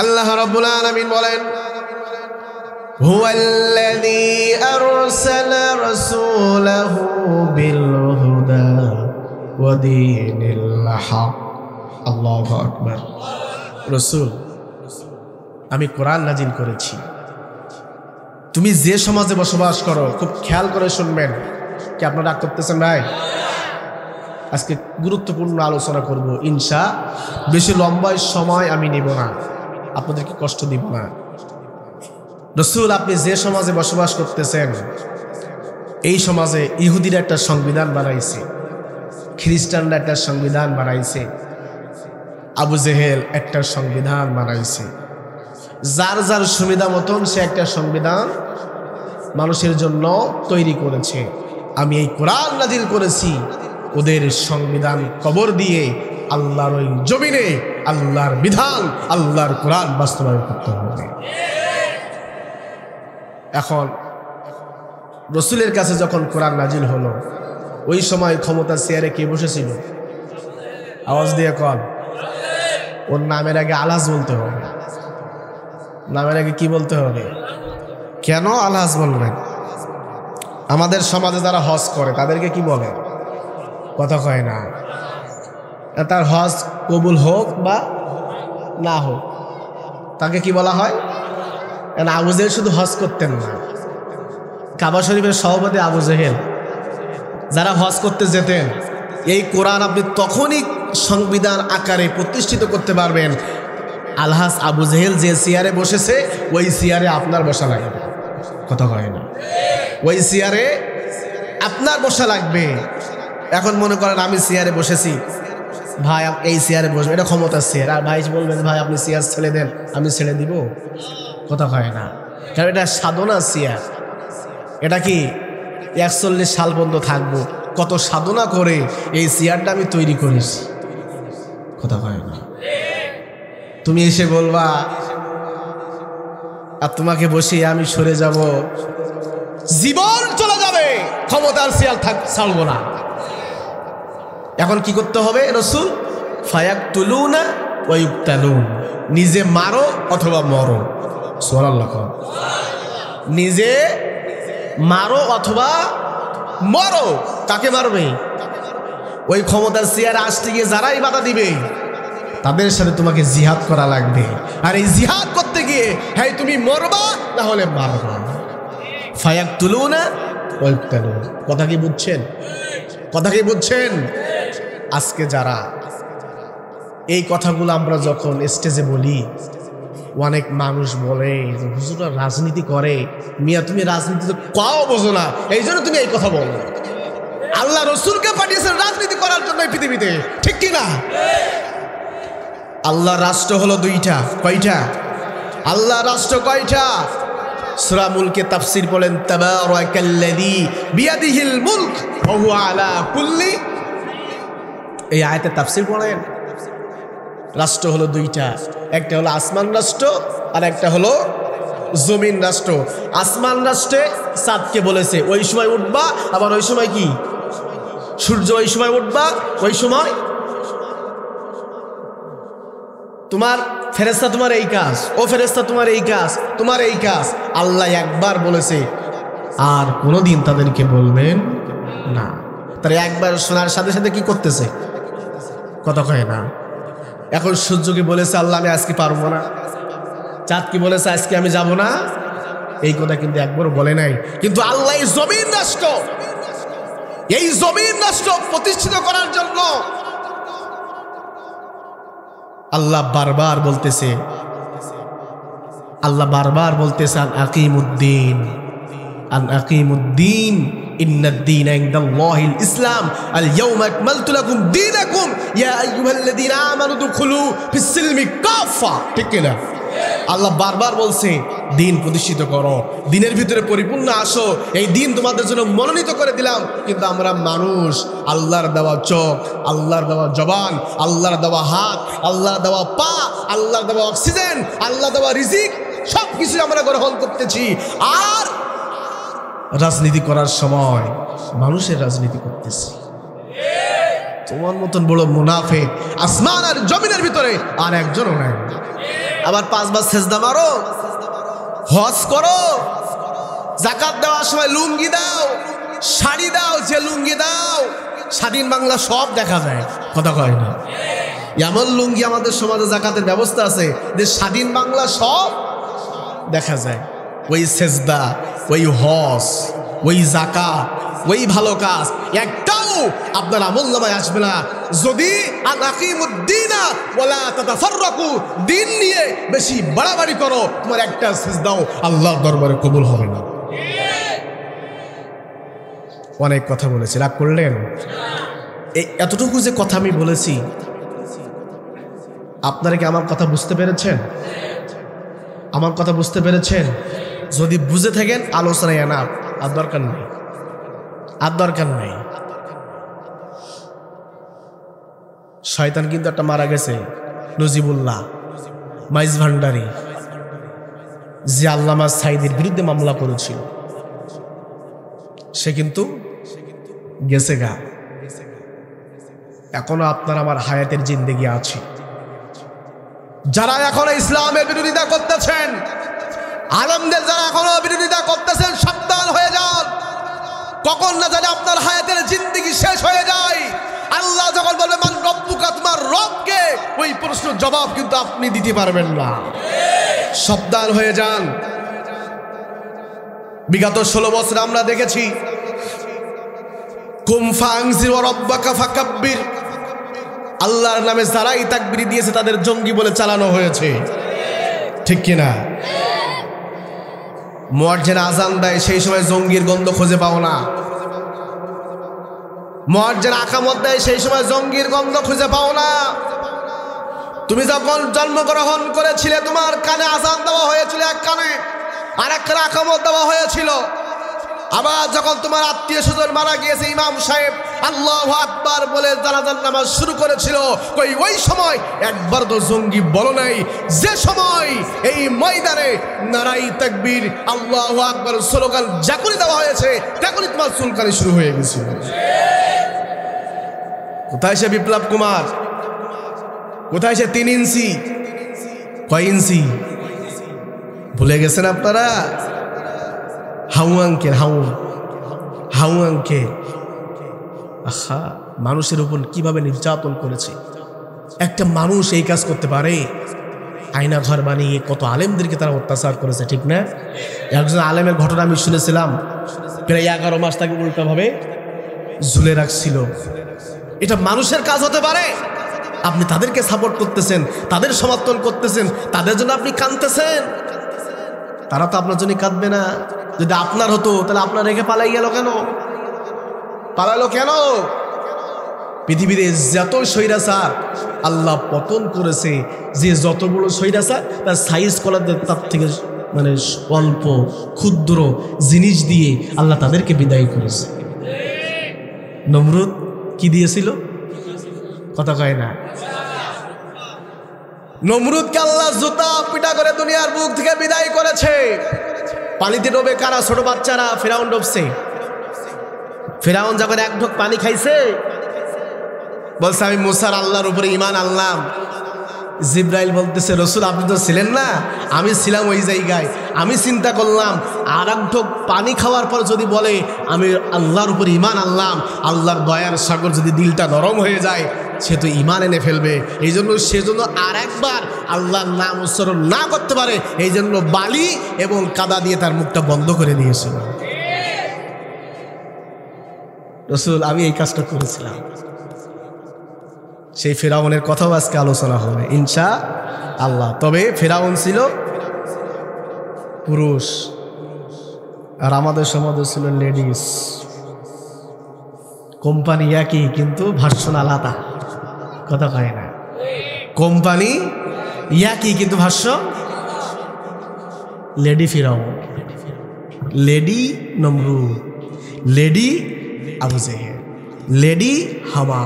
আল্লাহ রাব্বুল আলামিন বলেন, হুয়াল্লাযী আরসালা রাসূলাহু বিল হুদা ওয়া দীনিল হক। আল্লাহু আকবার। রাসূল, আমি কোরআন নাজিল করেছি। তুমি যে সমাজে বসবাস করো, খুব খেয়াল করে শুনবেন। কি আপনারা রাগ করতেছেন ভাই? আজকে গুরুত্বপূর্ণ আলোচনা করব ইনশা। বেশি লম্বা সময় আমি নিব না, আপনাদেরকে কষ্ট দিব না। রাসূল, আপনি যে সমাজে বসবাস করতেছেন, এই সমাজে ইহুদিরা একটা সংবিধান বানাইছে, খ্রিস্টানরা একটা সংবিধান বানাইছে, আবু জেহেল একটা সংবিধান বানাইছে। যার যার সুবিধা মতন সে একটা সংবিধান মানুষের জন্য তৈরি করেছে। আমি এই কোরআন নাজিল করেছি ওদের সংবিধান কবর দিয়ে আল্লাহর ওই জমিনে আল্লাহর বিধান, আল্লাহর কোরআন বাস্তবায়ন করতে হবে। এখন রাসূলের কাছে যখন কোরআন নাজিল হলো, ওই সময় ক্ষমতার চেয়ারে কে বসেছিল? আওয়াজ দিয়ে কন। ওর নামের আগে আলহাজ বলতে হবে। নামের আগে কি বলতে হবে? কেন আলহাজ বলবেন? আমাদের সমাজে যারা হজ করে তাদেরকে কি বলে? কথা কয় না। তার হজ কবুল হোক বা না হোক, তাকে কি বলা হয়? আবু জেহেল শুধু হজ করতেন না, কাবা শরীফের সভাপতি আবু জেহেল, যারা হজ করতে যেতেন, এই কোরআন আপনি তখনই সংবিধান আকারে প্রতিষ্ঠিত করতে পারবেন, আলহাজ আবু জেহেল যে চেয়ারে বসেছে ওই চেয়ারে আপনার বসা লাগবে। কথা কয় না। ওই চেয়ারে আপনার বসা লাগবে। এখন মনে করেন আমি চেয়ারে বসেছি, ভাই এই চেয়ারে বসবে, এটা ক্ষমতার চেয়ার, আর ভাই বলবেন ভাই আপনি চেয়ার ছেড়ে দেন, আমি ছেড়ে দিব? কথা কয় না। কারণ এটা সাধনা চেয়ার। এটা কি 41 সাল পর্যন্ত থাকবো, কত সাধনা করে এই চেয়ারটা আমি তৈরি করেছি। কথা কয় না। তুমি এসে বলবা আর তোমাকে বসিয়ে আমি সরে যাব, জীবন চলে যাবে, ক্ষমতার চেয়ার ছাড়বো না। এখন কি করতে হবে? রাসূল, ফায়াকতুলুনা ওয়া ইউকতালুন, নিজে মারো অথবা মরো। সুবহানাল্লাহ। নিজে মারো অথবা মরো। কাকে মারবে? ওই ক্ষমতার চেয়ারে আসতে গিয়ে যারাই বাধা দিবে তাদের সাথে তোমাকে জিহাদ করা লাগবে। আর এই জিহাদ করতে গিয়ে হ্যাঁ তুমি মরবা না হলে মারবা। ফায়াকতুলুনা ওয়া ইউকতালুন। কথা কি বুঝছেন? কথা কি বুঝছেন? আজকে যারা এই কথাগুলো আমরা যখন স্টেজে বলি, অনেক মানুষ বলে যে হুজুররা রাজনীতি করে। মিয়া, তুমি রাজনীতি তো কাও বোঝো না, এই জন্য তুমি এই কথা বলো। আল্লাহ রাসূলকে পাঠিয়েছেন রাজনীতি করার জন্য এই পৃথিবীতে, ঠিক কি না? আল্লাহ রাষ্ট্র হলো দুইটা। কয়টা? আল্লাহ রাষ্ট্র কয়টা? সূরা মুলকে তাফসীর বলেন, তাবারাকাল্লাযী বিয়াদিহিল মুলক ওয়া হুয়া আলা কুল্লি। এই আয়াতে তাফসীর পড়েন, রাষ্ট্র হলো দুইটা, একটা হলো আসমান রাষ্ট্র আর একটা হলো জমিন রাষ্ট্র। আসমান রাষ্ট্রে চাঁদকে বলেছে ওই সময় উঠবা, আবার ওই সময় কি সূর্য ওই সময় উঠবা, ওই সময় তোমার ফেরেশতা তোমার এই কাজ, ও ফেরেশতা তোমার এই কাজ, তোমার এই কাজ। আল্লাহ একবার বলেছে আর কোনোদিন তাদেরকে বলবেন না। তারা একবার শোনার সাথে সাথে কি করতেছে? কথা কয় না। এখন সূর্যকে বলেছে আল্লাহ আমি আজকে পারবো না, চাঁদ কি বলেছে আজকে আমি যাব না, এই কথা কিন্তু একবারও বলে নাই। কিন্তু আল্লাহ এই জমিন রাষ্ট্র, এই জমিন রাষ্ট্র প্রতিষ্ঠিত করার জন্য আল্লাহ বারবার বলতেছে, আল্লাহ বারবার বলতেছে আন আকিমুদ্দিন, আন আকিমুদ্দিন ইন্নাদ-দীনা ইনদাল্লাহিল ইসলাম, আল ইয়াউমা আকমালতু লাকুম দীনাকুম ইয়া আইয়ুহাল্লাযীনা আমানু দুখুলু ফিস-সিলমি কাফা। ঠিক কিনা? আল্লাহ বারবার বলছে দিন প্রতিষ্ঠিত করো, দিনের ভিতরে পরিপূর্ণ আসো, এই দিন তোমাদের জন্য মনোনীত করে দিলাম। কিন্তু আমরা মানুষ, আল্লাহর দেওয়া চোখ, আল্লাহর দেওয়া জবান, আল্লাহর দেওয়া হাত, আল্লাহর দেওয়া পা, আল্লাহর দেওয়া অক্সিজেন, আল্লাহর দেওয়া রিজিক সব কিছু আমরা গ্রহণ করতেছি। আর রাজনীতি করার সময় মানুষের রাজনীতি করতেছি। তোমার মতন বড় মুনাফিক আসমান আর জমিনের ভিতরে আর একজনও নাই। আবার 5 বার সেজদা মারো, হজ করো, যাকাত দেওয়ার সময় লুঙ্গি দাও, শাড়ি দাও, যে লুঙ্গি দাও স্বাধীন বাংলা সব দেখা যায়, কথা কয় না? এমন লুঙ্গি আমাদের সমাজে জাকাতের ব্যবস্থা আছে যে স্বাধীন বাংলা সব দেখা যায়। ওই সেজদা, ওই হজ, ওই যাকাত, ওই ভালো কাজ একটাও আপনার আমলনামায় আসবে না যদি আনাকিমুদ্দিনা ওয়ালা তাতাফাররাকু, দিন নিয়ে বেশি বাড়াবাড়ি করো, তোমার একটা সেজদাও আল্লাহর দরবারে কবুল হবে না। অনেক কথা বলেছি, রাগ করলেন? এই এতটুকু যে কথা আমি বলেছি, আপনারা কি আমার কথা বুঝতে পেরেছেন? আমার কথা বুঝতে পেরেছেন? যদি বুঝে থাকেন আলোচনায় আনা, আর দরকার নেই, আর দরকার নেই। শয়তান কিন্তু একটা মারা গেছে, নজিবুল্লাহ মাইজ ভান্ডারি, যে আল্লামা সাইদির বিরুদ্ধে মামলা করেছিল, সে কিন্তু গেছে গা। এখনো আপনার আমার হায়াতের জিন্দেগি আছে। যারা এখনো ইসলামের বিরোধিতা করতেছেন, আলেমদের যারা এখনো বিরোধিতা করতেছেন, সাবধান হয়ে যান। কখন না জানি আপনার হায়াতের জিন্দেগি শেষ হয়ে যায়। আল্লাহ যখন বলবে মান রব্বুকা, তোমার রবকে, ওই প্রশ্নের জবাব কিন্তু আপনি দিতে পারবেন না। সাবধান হয়ে যান। বিগত 16 বছর আমরা দেখেছি কুম ফাআনজির ওয়া রাব্বাকা ফাকাব্বির, আল্লাহর নামে যারাই তাকবীর দিয়েছে তাদের জঙ্গি বলে চালানো হয়েছে, ঠিক কিনা? মুয়াজ্জিন আযান দেয়, সেই সময় জঙ্গির গন্ধ খুঁজে পাও না। মুয়াজ্জিন আকামত দেয়, সেই সময় জঙ্গির গন্ধ খুঁজে পাও না। তুমি যখন জন্মগ্রহণ করেছিলে তোমার কানে আযান দেওয়া হয়েছিল এক কানে, আর এক কানে আকামত দেওয়া হয়েছিল। আবার যখন তোমার আত্মীয় স্বজন মারা গিয়েছে, ইমাম সাহেব আল্লাহু আকবার বলে জানাজার নামাজ শুরু করেছিল, ওই সময় একবার তো জঙ্গি বলো নাই। যে সময় এই ময়দানে নারাই তাকবীর আল্লাহু আকবার স্লোগান যখনই দেওয়া হয়েছে, তখনই তোমার চুলকানি শুরু হয়ে গেছিল। কোথায় সে বিপ্লব কুমার? কোথায় সে 3 ইঞ্চি? কয় ইঞ্চি ভুলে গেছেন আপনারা? How uncle, how uncle. আহা, মানুষের উপর কিভাবে নির্যাতন করেছে। একটা মানুষ এই কাজ করতে পারে? আয়না ঘর বানিয়ে কত আলেমদেরকে তারা অত্যাচার করেছে, ঠিক না? একজন আলেমের ঘটনা আমি শুনেছিলাম, প্রায় 11 মাস তাকে উল্টাভাবে ঝুলে রাখছিল। এটা মানুষের কাজ হতে পারে? আপনি তাদেরকে সাপোর্ট করতেছেন, তাদের সমর্থন করতেছেন, তাদের জন্য আপনি কাঁদতেছেন। তারা তো আপনার জন্য কাঁদবে না। যদি আপনার হতো তাহলে আপনার রেখে পালাই গেল কেন? পালালো কেন? পৃথিবীতে যত স্বৈরাচার আল্লাহ পতন করেছে, যে যত বড় স্বৈরাচার তার সাইজ করার তার থেকে মানে অল্প ক্ষুদ্র জিনিস দিয়ে আল্লাহ তাদেরকে বিদায় করেছে। নমরুদ কি দিয়েছিল? কথা কয় না। নমরুদকে আল্লাহ জুতা পিটা করে দুনিয়ার বুক থেকে বিদায় করেছে। পানিতে ডোবে কারা? ছোট বাচ্চারা। ফেরাউন ডুবছে। ফেরাউন যখন এক ঢোক পানি খাইছে, বলছে আমি মুসার আল্লাহর উপরে ঈমান আনলাম। জিব্রাইল বলতেছে রসুল আপনি তো ছিলেন না? আমি ছিলাম ওই জায়গায়। আমি চিন্তা করলাম আর এক ঢোক পানি খাওয়ার পর যদি বলে আমি আল্লাহর উপর ঈমান আনলাম, আল্লাহর দয়ার সাগর যদি দিলটা নরম হয়ে যায়, সে তো ঈমান এনে ফেলবে। এই জন্য সেজন্য আর একবার আল্লাহর নাম উচ্চারণ না করতে পারে, এই জন্য বালি এবং কাদা দিয়ে তার মুখটা বন্ধ করে দিয়েছিল। রসুল আমি এই কাজটা করেছিলাম। সেই ফেরাউনের কথাও আজকে আলোচনা হবে ইনশাআল্লাহ। তবে ফেরাউন ছিল পুরুষ আর আমাদের সমাজে ছিল লেডিস। কোম্পানি একই কিন্তু ভার্সন আলাদা, কথা কয় না। কোম্পানি একই কিন্তু ভাষ্য। লেডি ফিরাউন, লেডি নমরুদ, লেডি আবু জেহেল, লেডি হামা।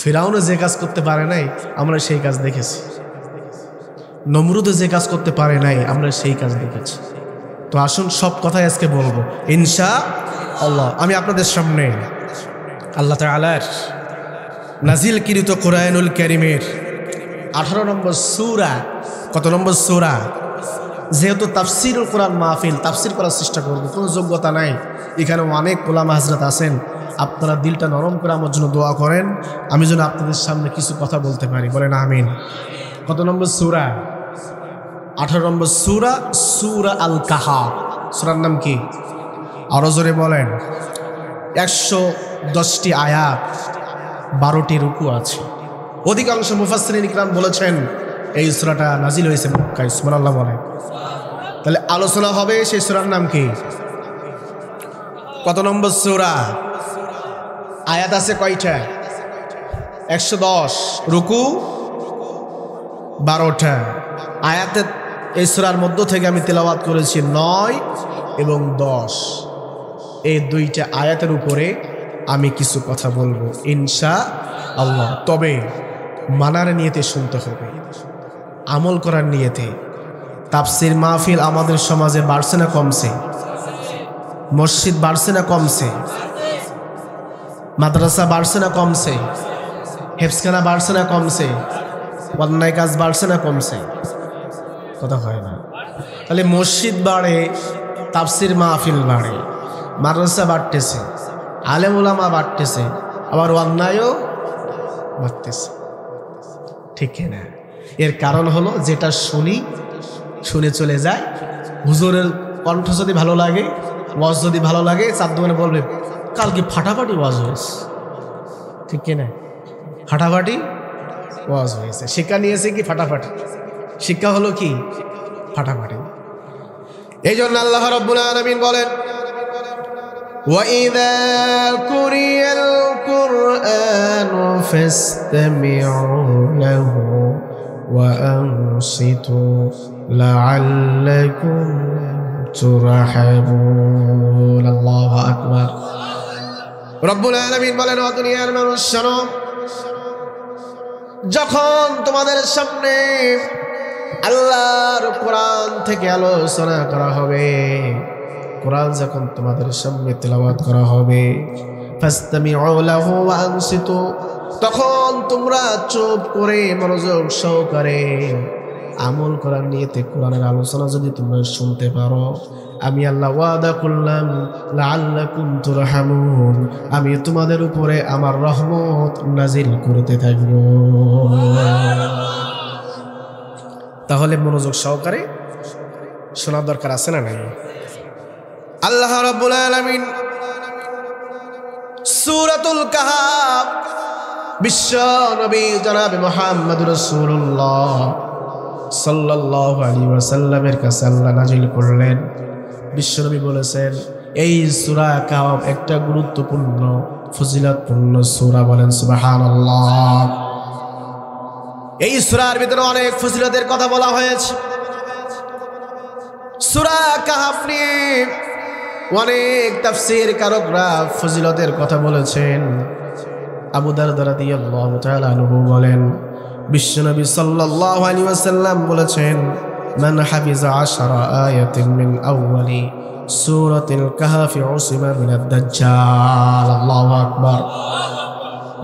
ফিরাউনও যে কাজ করতে পারে নাই আমরা সেই কাজ দেখেছি, নমরুদও যে কাজ করতে পারে নাই আমরা সেই কাজ দেখেছি। তো আসুন সব কথাই আজকে বলবো ইনশাআল্লাহ। আমি আপনাদের সামনে আল্লাহ তাআলার নাজিলকৃত কোরআনুল কারীমের 18 নম্বর সূরা। কত নম্বর সূরা? যেহেতু তাফসিরুল কোরআন মাহফিল, তাফসির করার চেষ্টা করব, কোনো যোগ্যতা নাই, এখানে অনেক ওলামা হযরত আছেন, আপনারা দিলটা নরম করে আমার জন্য দোয়া করেন, আমি যেন আপনাদের সামনে কিছু কথা বলতে পারি। বলেন আমিন। কত নম্বর সূরা? 18 নম্বর সূরা, সূরা আল কাহাফ। সূরার নাম কি? আরো জোরে বলেন। 110টি আয়াত, 12টি রুকু আছে। অধিকাংশ মুফাসসিরিন ইকরাম বলেছেন এই সূরাটা নাজিল হয়েছে মক্কায়। সুবহানাল্লাহ বলেন। তাহলে আলোচনা হবে সেই সূরার নাম কি? কত নম্বর সূরা? আয়াত আছে কয়টা? 110, রুকু 12টা। আয়াতে এই সূরার মধ্য থেকে আমি তেলাওয়াত করেছি 9 এবং 10। এই দুইটা আয়াতের উপরে আমি কিছু কথা বলবো ইনশাআল্লাহ। তবে মানার নিয়তে শুনতে হবে, আমল করার নিয়তে। তাফসির মাহফিল আমাদের সমাজে বাড়ছে না কমছে? মসজিদ বাড়ছে না কমছে? মাদ্রাসা বাড়ছে না কমছে? হেফজখানা বাড়ছে না কমছে? অন্যায় কাজ বাড়ছে না কমছে? কথা হয় না। তাহলে মসজিদ বাড়ে, তাফসির মাহফিল বাড়ে, মাদ্রাসা বাড়তেছে, আলেম ওলামা বাড়তেছে, আবার অন্যায়ও বাড়তেছে, ঠিক না? এর কারণ হলো যেটা শুনে চলে যায়। হুজুরের কণ্ঠ যদি ভালো লাগে, ওয়াজ যদি ভালো লাগে, চার দোকানে বলবে কালকে ফাটাফাটি ওয়াজ হয়েছে, ঠিক না? ফাটাফাটি ওয়াজ হয়েছে। শিক্ষা নিয়েছে কি? ফাটাফাটি। শিক্ষা হলো কি? ফাটাফাটি। এই জন্য আল্লাহ রাব্বুল আলামিন বলেন, وَإِذَا قُرِئَ الْقُرْآنُ فَاسْتَمِعُوا لَهُ وَأَنصِتُوا لَعَلَّكُمْ تُرْحَمُونَ। আল্লাহু আকবার। রব্বুল আলামিন বলেন, ও দুনিয়ার মানুষ শোনো, যখন তোমাদের সামনে আল্লাহর কোরআন থেকে আলোচনা করা হবে, কোরআন যখন তোমাদের সামনে তেলাওয়াত করা হবে, ফাসতামিউ লাহু ওয়া আনসিতু, তখন তোমরা চুপ করে মনোযোগ সহকারে আমল করার নিয়তে কোরআনের আলোচনা যদি তোমরা শুনতে পারো, আমি আল্লাহ ওয়াদা করলাম লাআল্লাকুম তুরহামুন, আমি তোমাদের উপরে আমার রহমত নাজিল করতে থাকব। তাহলে মনোযোগ সহকারে শোনার দরকার আছে না নাই? আল্লাহ রাব্বুল আলামিন সূরাতুল কাহাফ, বিশ্ব নবী জনাবে মুহাম্মদুর রাসূলুল্লাহ সাল্লাল্লাহু আলাইহি ওয়াসাল্লামের কাছে আল্লাহ নাজিল করলেন। বিশ্ব নবী বলেছেন এই সূরা কাহাফ একটা গুরুত্বপূর্ণ ফজিলতপূর্ণ সূরা। বলেন সুবহানাল্লাহ। এই সূরার ভিতরে অনেক ফজিলতের কথা বলা হয়েছে। সূরা কাহাফ নিয়ে অনেক তাফসীর কারকরা ফজিলতের কথা বলেছেন। আবু দারদা রাদিয়াল্লাহু তাআলা আনহু বলেন, বিশ্বনবী সাল্লাল্লাহু আলাইহি ওয়াসাল্লাম বলেছেন, মান হাফিজা 10 আয়াতিন মিন আউয়ালি সূরাতিল কাহফি উসিমা মিনাদ দাজ্জাল। আল্লাহু আকবার।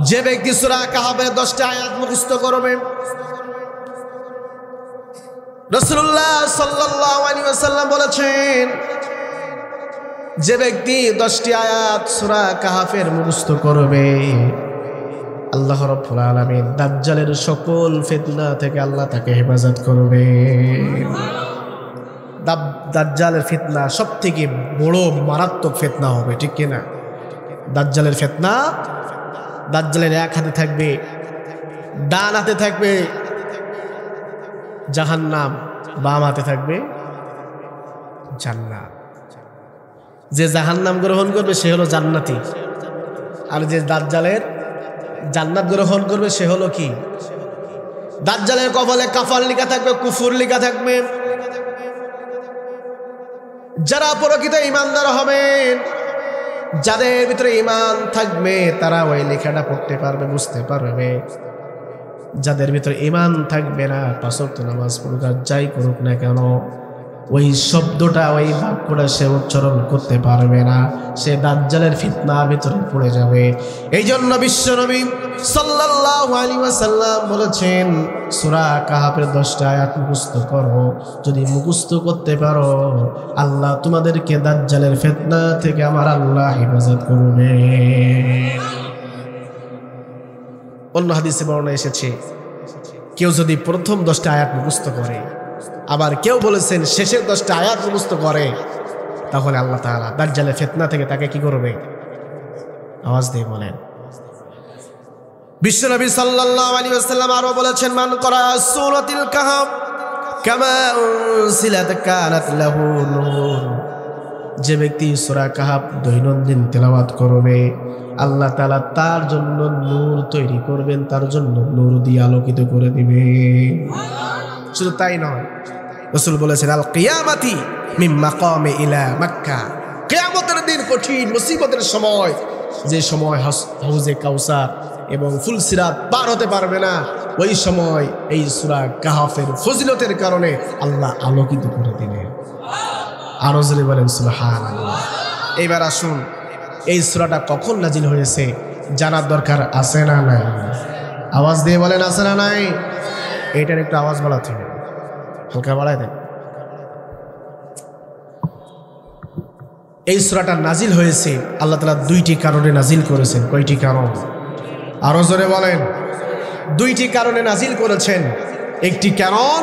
যে ব্যক্তি সূরা কাহফের 10টা আয়াত মুখস্থ করবে, রাসূলুল্লাহ সাল্লাল্লাহু আলাইহি ওয়াসাল্লাম বলেছেন, যে ব্যক্তি 10টি আয়াত সূরা কাহফের মুখস্থ করবে, আল্লাহ রাব্বুল আলামিন দাজ্জালের সকল ফিতনা থেকে আল্লাহ তাকে হেফাজত করবে। দাজ্জালের ফিতনা সবথেকে বড় মারাত্মক ফিতনা হবে, ঠিক কিনা? দাজ্জালের ফিতনা, দাজ্জালের এক হাতে থাকবে, ডান হাতে থাকবে জাহান্নাম, বাম হাতে থাকবে জান্নাত। যে জাহান্নাম গ্রহণ করবে সে হলো জান্নাতি, আর যে দাজ্জালের জান্নাত গ্রহণ করবে সে হলো কি? দাজ্জালের কপালে কাফার লেখা থাকবে, কুফর লেখা থাকবে। যারা প্রকৃত ঈমানদার হবেন, যাদের ভিতরে ঈমান থাকবে, তারা ওই লেখাটা পড়তে পারবে, বুঝতে পারবে। যাদের ভিতরে ঈমান থাকবে না, 5 ওয়াক্ত নামাজ পড়ুক আর যাই করুক না কেন, ওই শব্দটা ওই বাক্যটা সে উচ্চারণ করতে পারবে না, সে দাজ্জালের ফিতনার ভিতরে পড়ে যাবে। এই জন্য বিশ্বনবী সাল্লাল্লাহু আলাইহি ওয়াসাল্লাম বলেছেন, সূরা কাহাফের 10টা আয়াত মুখস্থ করো, যদি মুখস্থ করতে পারো আল্লাহ তোমাদেরকে দাজ্জালের ফিতনা থেকে আমার আল্লাহ হেফাজত করবে। অন্য হাদিসে বর্ণনা এসেছে, কেউ যদি প্রথম 10টা আয়াত মুখস্থ করে, আবার কেউ বলেছেন শেষের 10টা আয়াত মুখস্থ করে, তাহলে আল্লাহ তাআলা দাজ্জালের ফিতনা থেকে তাকে কি করবে? আওয়াজ দিয়ে বলেন। বিশ্বনবী সাল্লাল্লাহু আলাইহি ওয়াসাল্লাম আরো বলেছেন, মান করা সূরাতুল কাহফ কামা উনসিলাত কানাত লাহু নূর। যে ব্যক্তি সূরা কাহফ দৈনন্দিন তেলাওয়াত করবে, আল্লাহ তাআলা তার জন্য নূর তৈরি করবেন, তার জন্য নূর দিয়ে আলোকিত করে দিবে। শুধু তাই নয়, রাসূল বলেছেন, আল কিয়ামাতি মিন মাকামে ইলা মক্কা। কিয়ামতের দিন কঠিন মুসিবতের সময়, যে সময় হাউজে কাউসার এবং ফুলসিরাত পার হতে পারবে না, ওই সময় এই সূরা কাহফের ফজিলতের কারণে আল্লাহ আলোকিত করে দিবেন। আরো জোরে বলেন সুবহানাল্লাহ। এবার আসুন, এই সূরাটা কখন নাজিল হয়েছে জানার দরকার আছে না নাই? আওয়াজ দিয়ে বলেন আছে না নাই? এটার একটু আওয়াজ বাড়াতে হবে, হালকা বাড়ায় দেন। এই সূরাটা নাজিল হয়েছে আল্লাহ তাআলা 2টি কারণে নাজিল করেছেন। কয়টি কারণ? আরো জোরে বলেন। 2টি কারণে নাজিল করেছেন। একটি কারণ,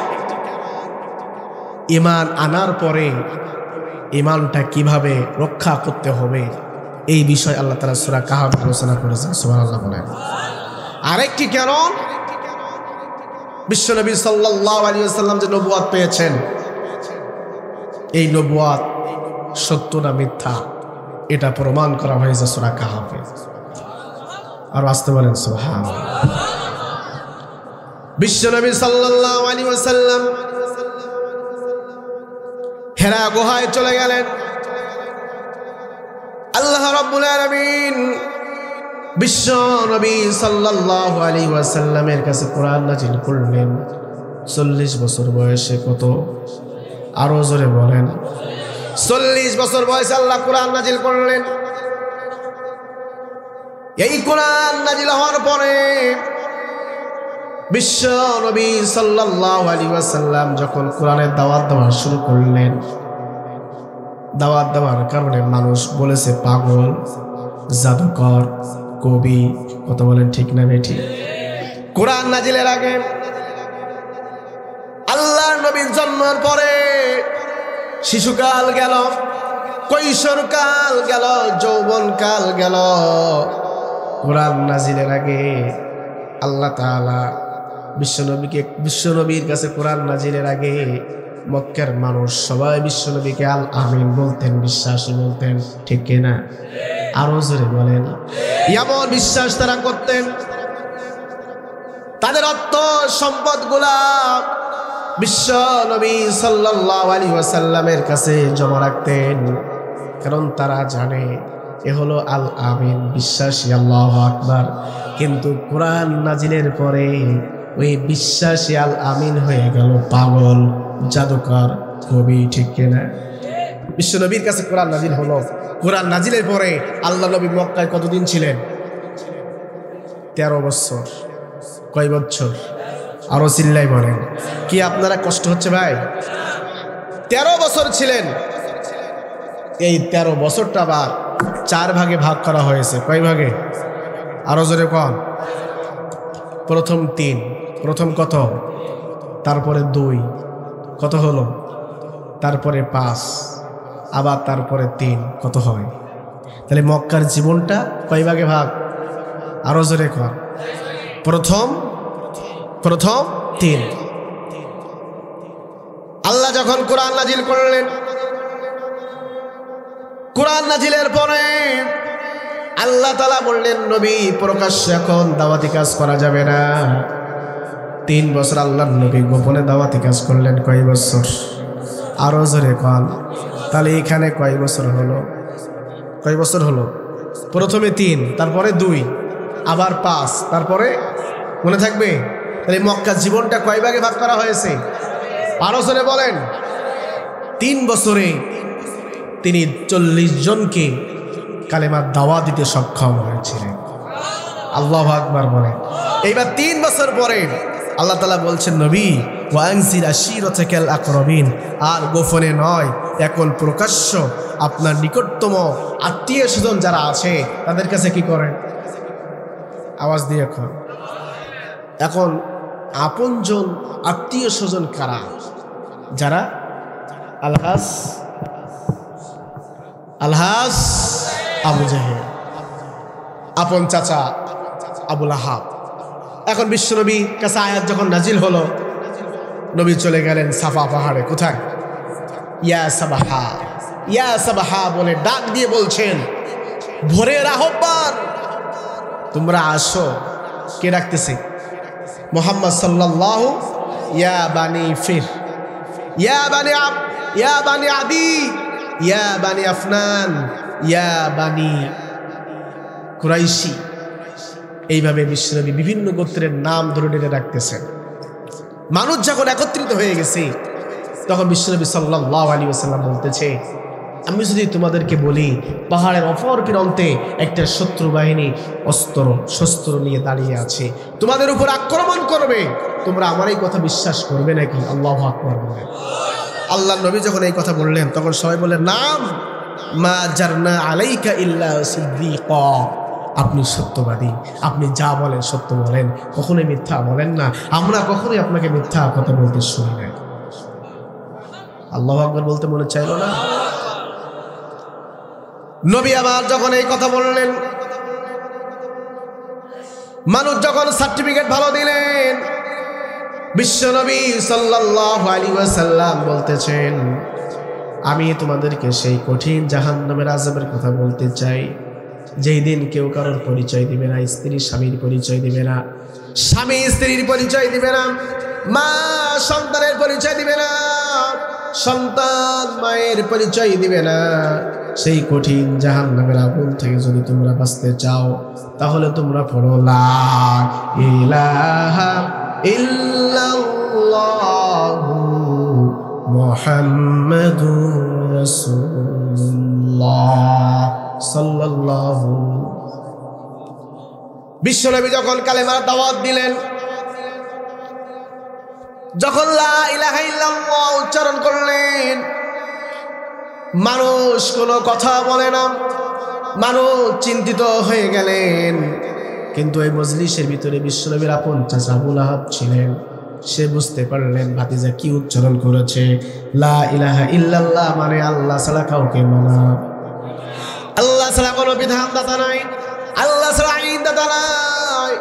ঈমান আনার পরে ঈমানটা কিভাবে রক্ষা করতে হবে এই বিষয় আল্লাহ তাআলা সূরা কাহফ আলোচনা করেছেন। সুবহানাল্লাহ বলেন। আরেকটি কারণ, বিশ্বনবী সাল্লাল্লাহু আলাইহি ওয়াসাল্লাম যে নবুয়ত পেয়েছেন, এই নবুয়ত সত্য না মিথ্যা এটা প্রমাণ করা হয়েছে সূরা কাহফে। আর আসতে বলেন সুবহানাল্লাহ। বিশ্বনবী সাল্লাল্লাহু আলাইহি ওয়াসাল্লাম হেরা গুহায় চলে গেলেন। আল্লাহ রাব্বুল আলামিন বিশ্বনবী সাল্লাল্লাহু আলাইহি ওয়াসাল্লামের কাছে কোরআন নাজিল করলেন 40 বছর বয়সে। কত? আরো জোরে বলেন। 40 বছর বয়সে আল্লাহ কোরআন নাজিল করলেন। এই কোরআন নাজিল হওয়ার পরে বিশ্বনবী সাল্লাল্লাহু আলাইহি ওয়াসাল্লাম যখন কোরআনের দাওয়াত দেওয়া শুরু করলেন, দাওয়াত দেওয়ার কারণে মানুষ বলেছে পাগল, জাদুকর, কবি। কত বলেন ঠিক না বেঠিক? কোরআন নাজিলের আগে, আল্লাহর নবীর জন্মের পরে শিশুকাল গেল, কৈশোরকাল গেল, যৌবনকাল গেল। কোরআন নাজিলের আগে আল্লাহ তাআলা বিশ্বনবীর কাছে কোরআন নাজিলের আগে মক্কার মানুষ সবাই বিশ্বনবীকে আল আমিন বলতেন, বিশ্বাসী বলতেন। ঠিক কিনা? আরো জোরে বলেন। এমন বিশ্বাস তারা করতেন, তাদের অর্থ সম্পদ গুলা বিশ্বনবী সাল্লাল্লাহু আলাইহি ওয়াসাল্লামের কাছে জমা রাখতেন, কারণ তারা জানে এ হলো আল আমিন, বিশ্বাসী। আল্লাহু আকবার। কিন্তু কোরআন নাজিলের পরে ওই বিশ্বাসী আল আমিন হয়ে গেল পাগল, জাদুকর, কবি। ঠিক কিনা? বিশ্বনবীর কাছে কোরআন নাজিল হলো। কোরআন নাজিলের পরে আল্লাহ নবী মক্কায় কতদিন ছিলেন? 13 বছর। কয় বছর? আরো চিল্লাই বলেন। কি আপনারা কষ্ট হচ্ছে ভাই? 13 বছর ছিলেন। এই 13 বছরটা আবার 4 ভাগে ভাগ করা হয়েছে। কয় ভাগে? আরো জোরে কন। প্রথম 3, প্রথম কত? তারপরে 2, কত হলো? তারপরে 5, আবার তারপরে 3, কত হয়? তাহলে মক্কার জীবনটা কয় ভাগে ভাগ? আরো জোরে কন। প্রথম 3। আল্লাহ যখন কোরআন নাজিল করলেন, কোরআন নাজিলের পরে আল্লাহ তাআলা বললেন, নবী প্রকাশ্যে এখন দাওয়াতি কাজ করা যাবে না। 3 বছর আল্লাহর নবী গোপনে দাওয়াতি কাজ করলেন। কয় বছর? আরো জোরে কন। তাহলে এখানে কয় বছর হলো? কয় বছর হলো? প্রথমে 3, তারপরে 2, আবার 5, তারপরে মনে থাকবে? তাহলে মক্কা জীবনটা কয় ভাগে ভাগ করা হয়েছে? আরো জোরে বলেন। 3 বছরে তিনি 40 জনকে কালেমার দাওয়াত দিতে সক্ষম হয়েছিলেন। আল্লাহু আকবার বলে। এইবার 3 বছর পরে আল্লাহ তাআলা বলছেন, নবী ওয়ানজির আশিরাতাকাল আকরাবিন, আর গোপনে নয়, এখন প্রকাশ্য আপনার নিকটতম আত্মীয় স্বজন যারা আছে তাদের কাছে কি করেন? আওয়াজ দিয়ে এখন আপনজন আত্মীয় স্বজন কারা? যারা আলহাস আবু জাহেল, আপন চাচা আবু লাহাব। এখন বিশ্বনবীর কাছে আয়াত যখন নাজিল হলো, নবী চলে গেলেন সাফা পাহাড়ে। কোথায়? ইয়া সাবাহা, ইয়া সাবাহা বলে ডাক দিয়ে বলছেন, ভোরের আহ্বান, তোমরা আসো। কে ডাকতেছে? মুহাম্মদ সাল্লাল্লাহু, ইয়া বানি ফির, ইয়া বানি ইয়া বানি আদি, ইয়া বানি আফনান, ইয়া বানি কুরাইশি। এইভাবে বিশ্বনবী বিভিন্ন গোত্রের নাম ধরে ডেকে ডাকতেছেন। মানুষ যখন একত্রিত হয়ে গেছে, তখন বিশ্বনবী সাল্লাল্লাহু আলাইহি ওয়াসাল্লাম বলতেছে, আমি যদি তোমাদেরকে বলি পাহাড়ের অপর প্রান্তে একটা শত্রু বাহিনী শস্ত্র নিয়ে দাঁড়িয়ে আছে, তোমাদের উপর আক্রমণ করবে, তোমরা আমার এই কথা বিশ্বাস করবে নাকি? আল্লাহু আকবার বলেন। আল্লাহর নবী যখন এই কথা বললেন, তখন সবাই বললেন, নাম মা জারনা আলাইকা ইল্লা সিদ্দিকা, আপনি সত্যবাদী, আপনি যা বলেন সত্য বলেন, কখনোই মিথ্যা বলেন না, আমরা কখনোই আপনাকে মিথ্যা কথা বলতে শুনি না। আল্লাহু আকবার বলতে মনে চাইলো না? নবী আবার যখন এই কথা বললেন, মানুষ যখন সার্টিফিকেট ভালো দিলেন, বিশ্বনবী সাল্লাল্লাহু আলাইহি ওয়াসাল্লাম বলতেছেন, আমি তোমাদেরকে সেই কঠিন জাহান্নামের আযাবের কথা বলতে চাই, যেই দিন কেউ কারোর পরিচয় দিবে না, স্ত্রী স্বামীর পরিচয় দিবে না, স্বামী স্ত্রীর পরিচয় দিবে না, মা সন্তানের পরিচয় দিবে না, সন্তান মায়ের পরিচয় দিবে না। সেই কঠিন জাহান্নামের আগুন থেকে যদি তোমরা বাঁচতে চাও, তাহলে তোমরা পড়ো লা ইলাহা ইল্লাল্লাহু মুহাম্মাদুর রাসূলুল্লাহ সাল্লাল্লাহু। বিশ্বনবী যখন কালেমার দাওয়াত দিলেন, যখন লা ইলাহা ইল্লাল্লাহ উচ্চারণ করলেন, মানুষ কোনো কথা বলে না, মানুষ চিন্তিত হয়ে গেলেন। কিন্তু এই মজলিসের ভিতরে বিশ্বনবীর আপন চাচা আবু লাহাব ছিলেন। সে বুঝতে পারলেন ভাতিজা কি উচ্চারণ করেছে। লা ইলাহা ইল্লাল্লাহ মানে আল্লাহ ছাড়া কাউকে মানা, আল্লাহ ছাড়া কোনো বিধানদাতা নাই, আল্লাহ ছাড়া আইনদাতা নাই,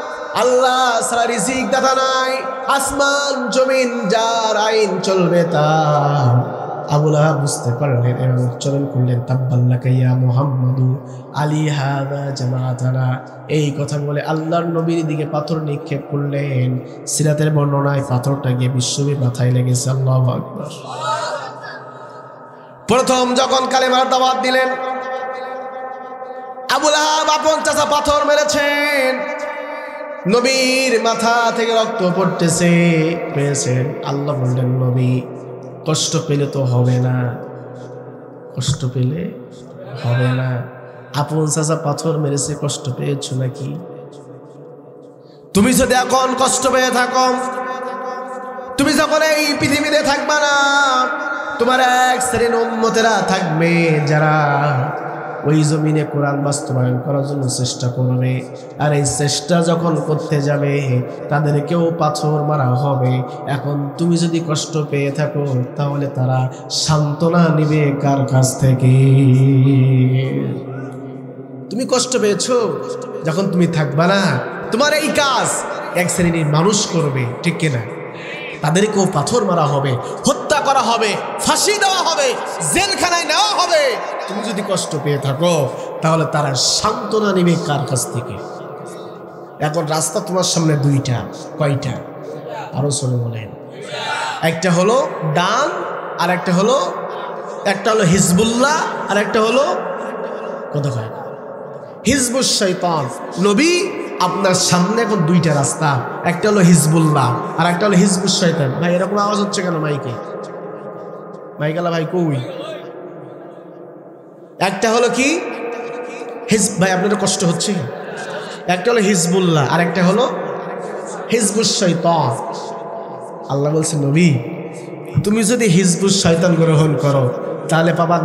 আল্লাহ ছাড়া রিজিক দাতা নাই, আসমান জমিন যার আইন চলবে তার। আবু লাহাব বুঝতে পারলেন এবং উচ্চারণ করলেন, তাব্বাল্লাকা ইয়া মুহাম্মাদু আলী হাযা জামাআতানা। এই কথা বলে আল্লাহর নবীর দিকে পাথর নিক্ষেপ করলেন। সিরাতের বর্ণনায় পাথরটা গিয়ে বিশ্বনবীর মাথায় লেগেছে। আল্লাহু আকবার। প্রথম যখন কালেমার দাওয়াত দিলেন, আবু লাহাব আপন চাচা পাথর মেরেছেন, নবীর মাথা থেকে রক্ত পড়তেছে, পেয়েছেন। আল্লাহ বললেন, নবী কষ্ট পেলে তো হবে না, কষ্ট পেলে হবে না। আপন চাচা পাথর মেরেছে, কষ্ট পেয়েছো নাকি? তুমি যদি এখন কষ্ট পেয়ে থাকো, তুমি যখন এই পৃথিবীতে থাকবা না, তোমার এক শ্রেণীর উম্মতেরা থাকবে যারা ওই জমিনে কোরআন বাস্তবায়ন করার জন্য চেষ্টা করবে। আর এই চেষ্টা যখন করতে যাবে, তাদেরকেও পাথর মারা হবে। এখন তুমি যদি কষ্ট পেয়ে থাকো, তাহলে তারা সান্ত্বনা নিবে কার কাছ থেকে? তুমি কষ্ট পেয়েছো, যখন তুমি থাকবা না, তোমার এই কাজ এক শ্রেণীর মানুষ করবে, ঠিক কিনা? তাদেরকেও পাথর মারা হবে, হত্যা করা হবে, ফাঁসি দেওয়া হবে, জেলখানায় নেওয়া হবে। তুমি যদি কষ্ট পেয়ে থাকো, তাহলে তারা সান্ত্বনা নেবে কার কাছ থেকে? এখন রাস্তা তোমার সামনে দুইটা। কয়টা? আরো চলে বলেন। একটা হলো ডান, আর একটা হলো হিজবুল্লাহ, আর একটা হলো কোথায়? হিজবুশ শয়তান। নবী আপনার সামনে এখন দুইটা রাস্তা, একটা হলো হিজবুল্লাহ আর একটা হলো হিজবুশ শয়তান। ভাই এরকম আওয়াজ হচ্ছে কেন মাইকে? মাইকালা ভাই কই? একটা হলো কি ভাই আপনাদের কষ্ট হচ্ছে, একটা হলো হিজবুল্লাহ আর একটা হলো হিজবুশ শয়তান। আল্লাহ বলছে নবী তুমি যদি হিজবুশ শয়তান গ্রহণ করো তাহলে পাবা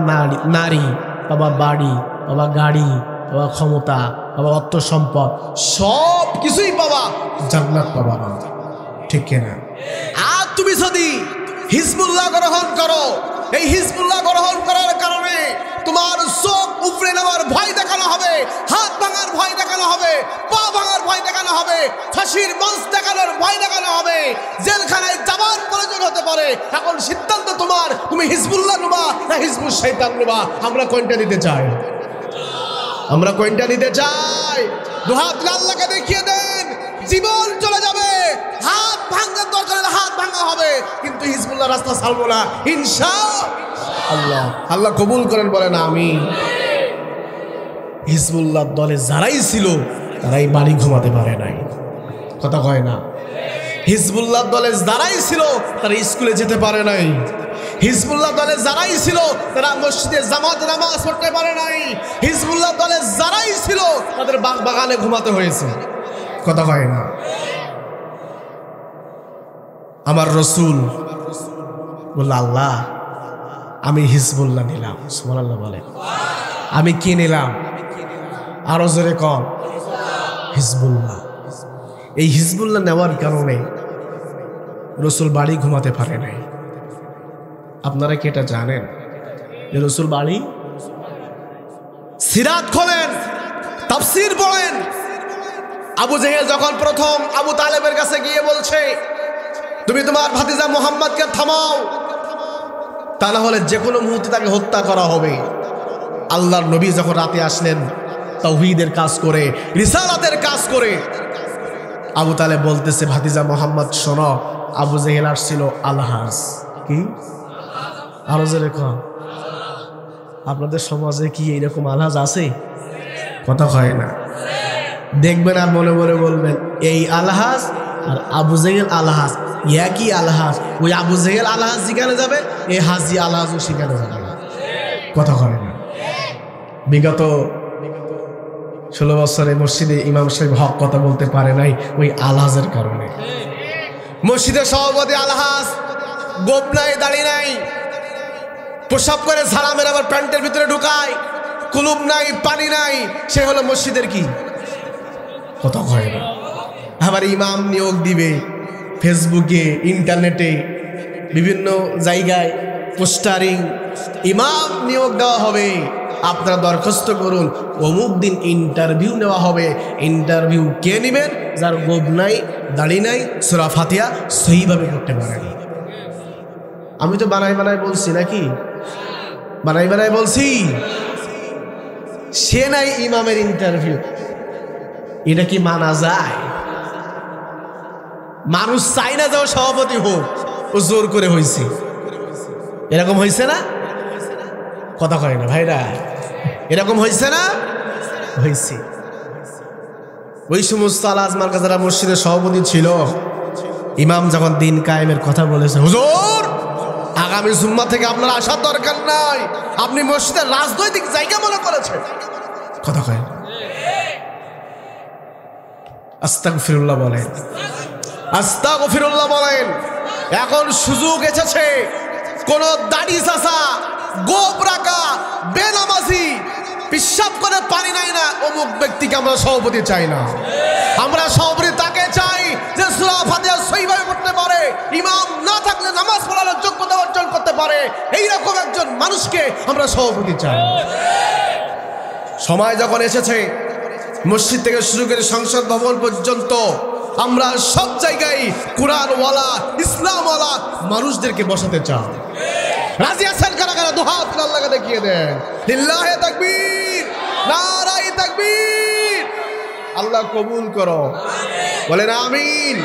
নারী, পাবা বাড়ি, পাবা গাড়ি, পাবা ক্ষমতা, পাবা অর্থ সম্পদ, সব কিছুই পাবা, জান্নাত পাবা না। ঠিক কিনা? আর তুমি যদি হিজবুল্লাহ গ্রহণ করো, এই হিজবুল্লাহ গ্রহণ করার কারণে তোমার চোখ উপড়ে নেওয়ার ভয় দেখানো হবে, হাত ভাঙার ভয় দেখানো হবে, পা ভাঙার ভয় দেখানো হবে, ফাঁসির মঞ্চ দেখানোর ভয় দেখানো হবে, জেলখানায় যাবার প্রয়োজন হতে পারে। এখন সিদ্ধান্ত তোমার, তুমি হিজবুল্লাহ নেবা না হিজবুশ শয়তান নেবা। আমরা কোনটা নিতে চাই? আমরা কোনটা নিতে চাই? দুহাত আল্লাহকে দেখিয়ে দেন, জীবন চলে যাবে, হাত ভাঙার দরকার হলে হাত ভাঙা হবে, কিন্তু হিজবুল্লাহ রাস্তা ছাড়বো না ইনশাআল্লাহ। আল্লাহ কবুল করেন, বলেন আমিন। হিজবুল্লাহ দলে যারাই ছিল তারাই বাড়ি ঘুমাতে পারে নাই, কথা কয় না। হিজবুল্লাহ দলে যারাই ছিল তারা স্কুলে যেতে পারে নাই, হিজবুল্লাহ দলে যারাই ছিল তারা মসজিদে জামাত নামাজ পড়তে পারে নাই, হিজবুল্লাহ দলে যারাই ছিল তাদের বাগানে ঘুমাতে হয়েছে, কথা কয় না। আমার রসুল বলল আল্লাহ আমি হিজবুল্লাহ নিলাম। সুবহানাল্লাহ বলে। আমি কি নিলাম? আরো জোরে কম, হিজবুল্লাহ। এই হিজবুল্লাহ নেওয়ার কারণে রসুল বাড়ি ঘুমাতে পারে নাই। আপনারা কি এটা জানেন যে রসুল বাড়ি? সিরাত খোলেন, তাফসীর পড়েন। আবু জেহেল যখন প্রথম আবু তালেবের কাছে গিয়ে বলছে তুমি তোমার ভাতিজা মুহাম্মদকে থামাও, তা না হলে যে কোনো মুহূর্তে তাকে হত্যা করা হবে। আল্লাহর নবী যখন রাতে আসলেন তাওহীদের কাজ করে, রিসালাতের কাজ করে, আবু তালেব বলতেছে ভাতিজা মুহাম্মদ শোনো, আবু জেহেল আসছিল আলহাজ। কি? আরো জোরে কম। আপনাদের সমাজে কি এরকম আলহাজ আছে? কথা হয় না। দেখবেন আর মনে মনে বলবেন এই আলহাজ আর আবু জেহেল আলহাজ একই আলহাজ। ওই আবু জেহেল আলহাজ সেখানে যাবে, এই হাজি আলহাজও সেখানে যাবে, কথা হয় না। বিগত 16 বছরে মসজিদে ইমাম সাহেব হক কথা বলতে পারে নাই ওই আলহাজের কারণে। মসজিদের সভাপতি আলহাজ, গোপ নাই, দাড়ি নাই, প্রসাব করে ঝাড়া মেরে আবার প্যান্টের ভিতরে ঢুকায়, কুলুপ নাই, পানি নাই, সে হলো মসজিদের কি? কথা হয় না। আবার ইমাম নিয়োগ দিবে, ফেসবুকে, ইন্টারনেটে, বিভিন্ন জায়গায় পোস্টারিং, ইমাম নিয়োগ দেওয়া হবে, আপনারা দরখাস্ত করুন, অমুক দিন ইন্টারভিউ নেওয়া হবে। ইন্টারভিউ কে নেবেন? যার গোব নাই, দাড়ি নাই, সূরা ফাতিহা সহিভাবে করতে পারেন। আমি তো বানাই বানাই বলছি নাকি? বানাই বানাই বলছি। সে নাই ইমামের ইন্টারভিউ, এটা কি মানা যায়? মানুষ চাই না যাও সভাপতি হোক, ও জোর করে হয়েছে। এরকম হয়েছে না? কথা কয় না ভাইরা, এরকম হয়েছে না? হয়েছে। ওই সমস্ত আলাজ মার্কা যারা মসজিদের সভাপতি ছিল, ইমাম যখন দিন কায়েমের কথা বলেছে, হুজুর আগামী জুম্মা থেকে আপনার আসার দরকার নাই, আপনি মসজিদের রাজনৈতিক জায়গা মনে করেছেন, কথা কয় না। আস্তাগফিরুল্লাহ বলেন, আস্তাগফিরুল্লাহ বলেন। এখন সুযোগ এসেছে, কোন দাড়ি চাচা, গোপ রাখা, বেনামাজি, পিশাব করে পানি নাই না, অমুক ব্যক্তিকে আমরা সভাপতি চাই না। আমরা সভাপতি তাকে চাই যে সূরা ফাতিহা সহিভাবে পড়তে পারে, ইমাম না থাকলে নামাজ পড়ার যোগ্যতা অর্জন করতে পারে, এইরকম একজন মানুষকে আমরা সভাপতি চাই। সময় যখন এসেছে, মসজিদ থেকে শুরু করে সংসদ ভবন পর্যন্ত আমরা সব জায়গায় কোরআনওয়ালা, ইসলামওয়ালা মানুষদেরকে বসাতে চাই। রাজি আছেন কারা কারা? দুহাত আল্লাহকে দেখিয়ে দেন। লিল্লাহে তাকবীর, নারায়ে তাকবীর। আল্লাহ কবুল করো, বলেন আমিন।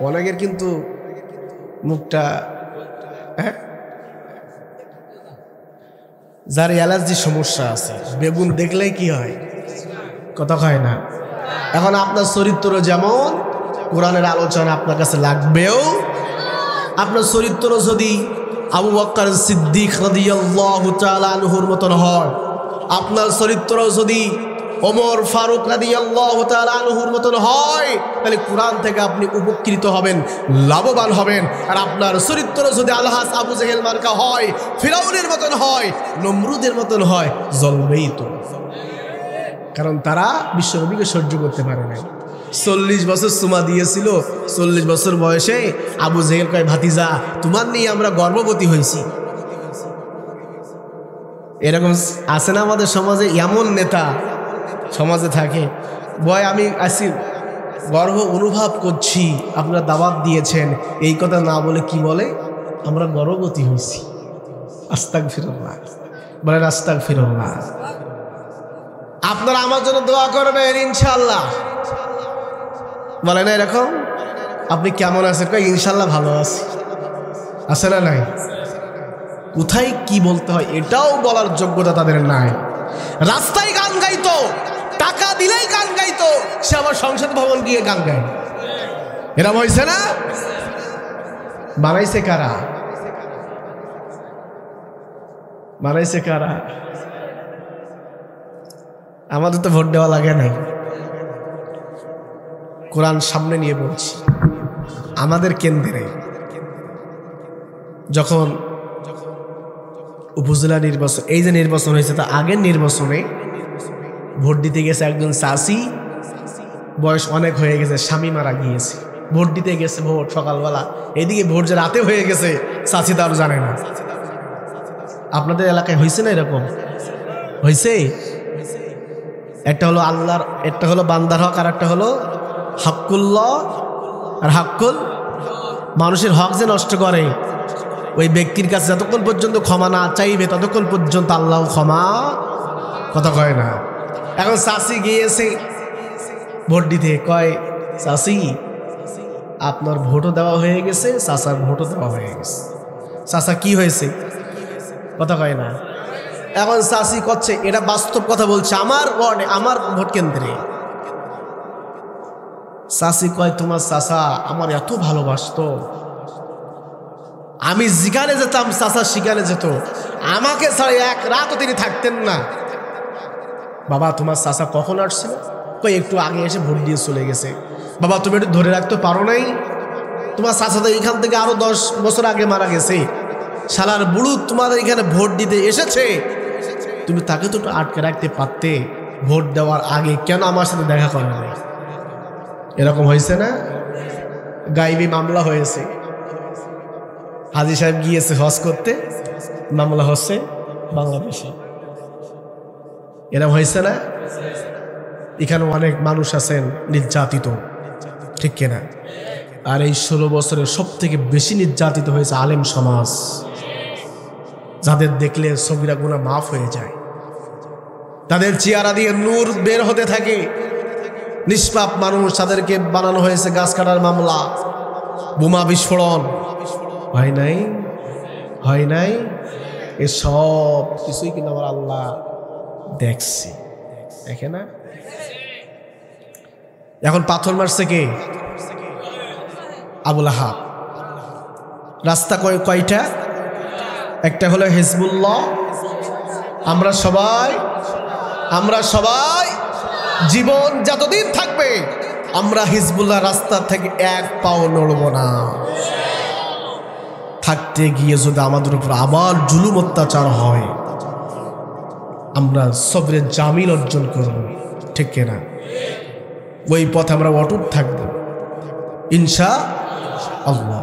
অনেকের কিন্তু মুখটা, যার অ্যালার্জি সমস্যা আছে, বেগুন দেখলেই কি হয়? কথা হয় না। এখন আপনার চরিত্র যেমন, কোরআনের আলোচনা আপনার কাছে লাগবেও আপনার চরিত্র যদি আবু বকর সিদ্দিক রাদিয়াল্লাহু তাআলা আনহুর মতন হয়, আপনার চরিত্র যদি ওমর ফারুক রাদিয়াল্লাহু তাআলা আনহুর মতন হয়, তাহলে কোরআন থেকে আপনি উপকৃত হবেন, লাভবান হবেন। আর আপনার চরিত্র যদি আলহাস আবু জেহেল মার্কা হয়, ফিরাউনের মতন হয়, নমরুদের মতন হয়, জ্বলবেই তো। কারণ তারা বিশ্বনবীকে সহ্য করতে পারে না। 40 বছর সুমা দিয়েছিল, 40 বছর বয়সে আবু জেহেল কয়, ভাতিজা তোমার নিয়ে আমরা গর্ভবতী হয়েছি। এরকম আছে না আমাদের সমাজে? এমন নেতা সমাজে থাকে, বয় আমি আসি গর্ব অনুভব করছি, আপনারা দাওয়াত দিয়েছেন, এই কথা না বলে কি বলে, আমরা গর্ভবতী হয়েছি। আস্তাগফিরুল্লাহ, বলেন আস্তাগফিরুল্লাহ। আপনারা আমার জন্য দোয়া করবেন ইনশাআল্লাহ, বলে না এরকম? আপনি কেমন আছেন? কই ইনশাআল্লাহ ভালো আছি। আছে না নাই? কোথায় কি বলতে হয় এটাও বলার যোগ্যতা তাদের নাই। রাস্তায় গান গাইতো, টাকা দিলেই গান গাইতো, সে আবার সংসদ ভবন গিয়ে গান গায়। এরকম হয়েছে না? বানাইছে কারা? বানাইছে কারা? আমাদের তো ভোট দেওয়া লাগে নাই। কোরআন সামনে নিয়ে বলছি, আমাদের কেন্দ্রে যখন উপজেলা নির্বাচন, এই যে নির্বাচন হয়েছে, তা আগের নির্বাচনে ভোট দিতে গেছে একজন চাষি, বয়স অনেক হয়ে গেছে, স্বামী মারা গিয়েছে, ভোট দিতে গেছে ভোট সকালবেলা, এদিকে ভোট যে রাতে হয়ে গেছে চাষি তার জানে না। আপনাদের এলাকায় হয়েছে না এরকম? হয়েছে? একটা হলো আল্লাহর, একটা হলো বান্দার হক, আর একটা হলো হাক্কুল্লাহ আর হাক্কুল। মানুষের হক যে নষ্ট করে, ওই ব্যক্তির কাছে যতক্ষণ পর্যন্ত ক্ষমা না চাইবে ততক্ষণ পর্যন্ত আল্লাহ ক্ষমা কথা কয় না। এখন চাষি গিয়েছে ভোট দিতে, কয় চাষি আপনার ভোটও দেওয়া হয়ে গেছে, চাষার ভোটও দেওয়া হয়ে গেছে। চাষা কি হয়েছে কথা কয় না। এখন চাষি করছে, এটা বাস্তব কথা বলছে, আমার ওয়ার্ডে, আমার ভোট কেন্দ্রে। চাষি কয় তোমার চাষা আমার এত ভালোবাসতো, আমি যেখানে যেতাম চাষা সেখানে যেত, আমাকে ছাড়া এক রাতও তিনি থাকতেন না। বাবা তোমার চাষা কখন আসছিল? কই একটু আগে এসে ভোট দিয়ে চলে গেছে। বাবা তুমি একটু ধরে রাখতে পারো নাই? তোমার চাষা তো এখান থেকে আরো 10 বছর আগে মারা গেছে, শালার বুড়ু তোমাদের এখানে ভোট দিতে এসেছে, তুমি তাকে তো একটু আটকে রাখতে পারতে, ভোট দেওয়ার আগে কেন আমার সাথে দেখা করে নাই? এরকম হয়েছে না? গাইবি মামলা হয়েছে, হাজী সাহেব গিয়েছে হজ করতে, মামলা হচ্ছে বাংলাদেশে। এরকম হয়েছে না? এখানে অনেক মানুষ আছেন নির্যাতিত, ঠিক কিনা? আর এই 16 বছরের সব থেকে বেশি নির্যাতিত হয়েছে আলেম সমাজ, যাদের দেখলে সগীরা গুনাহ মাফ হয়ে যায়, তাদের চেহারা দিয়ে নূর বের হতে থাকে। নিষ্পাপ মানুষ, তাদেরকে বানানো হয়েছে গাছ কাটার মামলা, বোমা বিস্ফোরণ। হয় নাই? হয় নাই? এসব কিছুই কিন্তু আমার আল্লাহ দেখছি, দেখে না? এখন পাথর মারছে কে? আবু লাহাব। রাস্তা কয়টা? একটা হলো হিজবুল্লাহ। আমরা সবাই জীবন যতদিন থাকবে আমরা হিজবুল্লাহ রাস্তা থেকে এক পাও নড়ব না। থাকতে গিয়ে যদি আমাদের উপর আবার জুলুম অত্যাচার হয়, আমরা সবরের জামিন অর্জন করব, ঠিক কিনা? ওই পথে আমরা অটুট থাকব ইনশাআল্লাহ।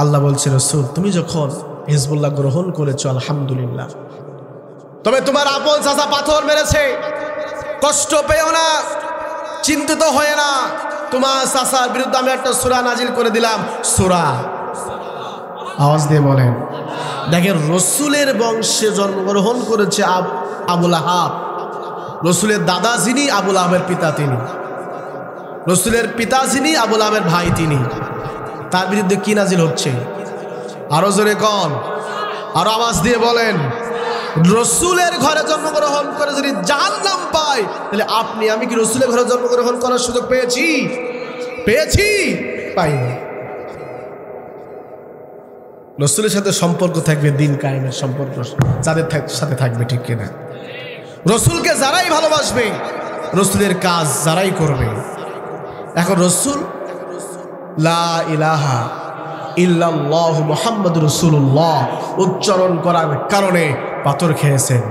আল্লাহ বলছে রাসূল তুমি যখন হিজবুল্লাহ গ্রহণ করেছো আলহামদুলিল্লাহ, তবে তোমার আপন চাচা পাথর মেরেছে, কষ্ট পেও না, চিন্তিত হয়ে না। তোমার চাচার বিরুদ্ধে আমি একটা সূরা নাজিল করে দিলাম। সূরা, আওয়াজ দিয়ে বলেন। দেখেন রসুলের বংশে জন্মগ্রহণ করেছে আবু লাহাব। রসুলের দাদা যিনি, আবু লাহাবের পিতা তিনি। রসুলের পিতা যিনি, আবু লাহাবের ভাই তিনি। তার বিরুদ্ধে কি নাজিল হচ্ছে? আরো জোরে কন, আরো আওয়াজ দিয়ে বলেন। রসুলের ঘরে জন্মগ্রহণ করে যদি জাহান্নাম পায়, তাহলে আপনি আমি কি রসুলের ঘরে জন্মগ্রহণ করার সুযোগ পেয়েছি? পাইনি। রসুলের সাথে সম্পর্ক থাকবে দিন কায়েমের সম্পর্ক যাদের সাথে থাকবে, ঠিক কিনা? রসুলকে যারাই ভালোবাসবে, রসুলের কাজ যারাই করবে। এখন রসুল লা ইলাহা ইল্লাল্লাহু মুহাম্মাদুর রাসূলুল্লাহ উচ্চারণ করার কারণে পাথর খেয়েছেন।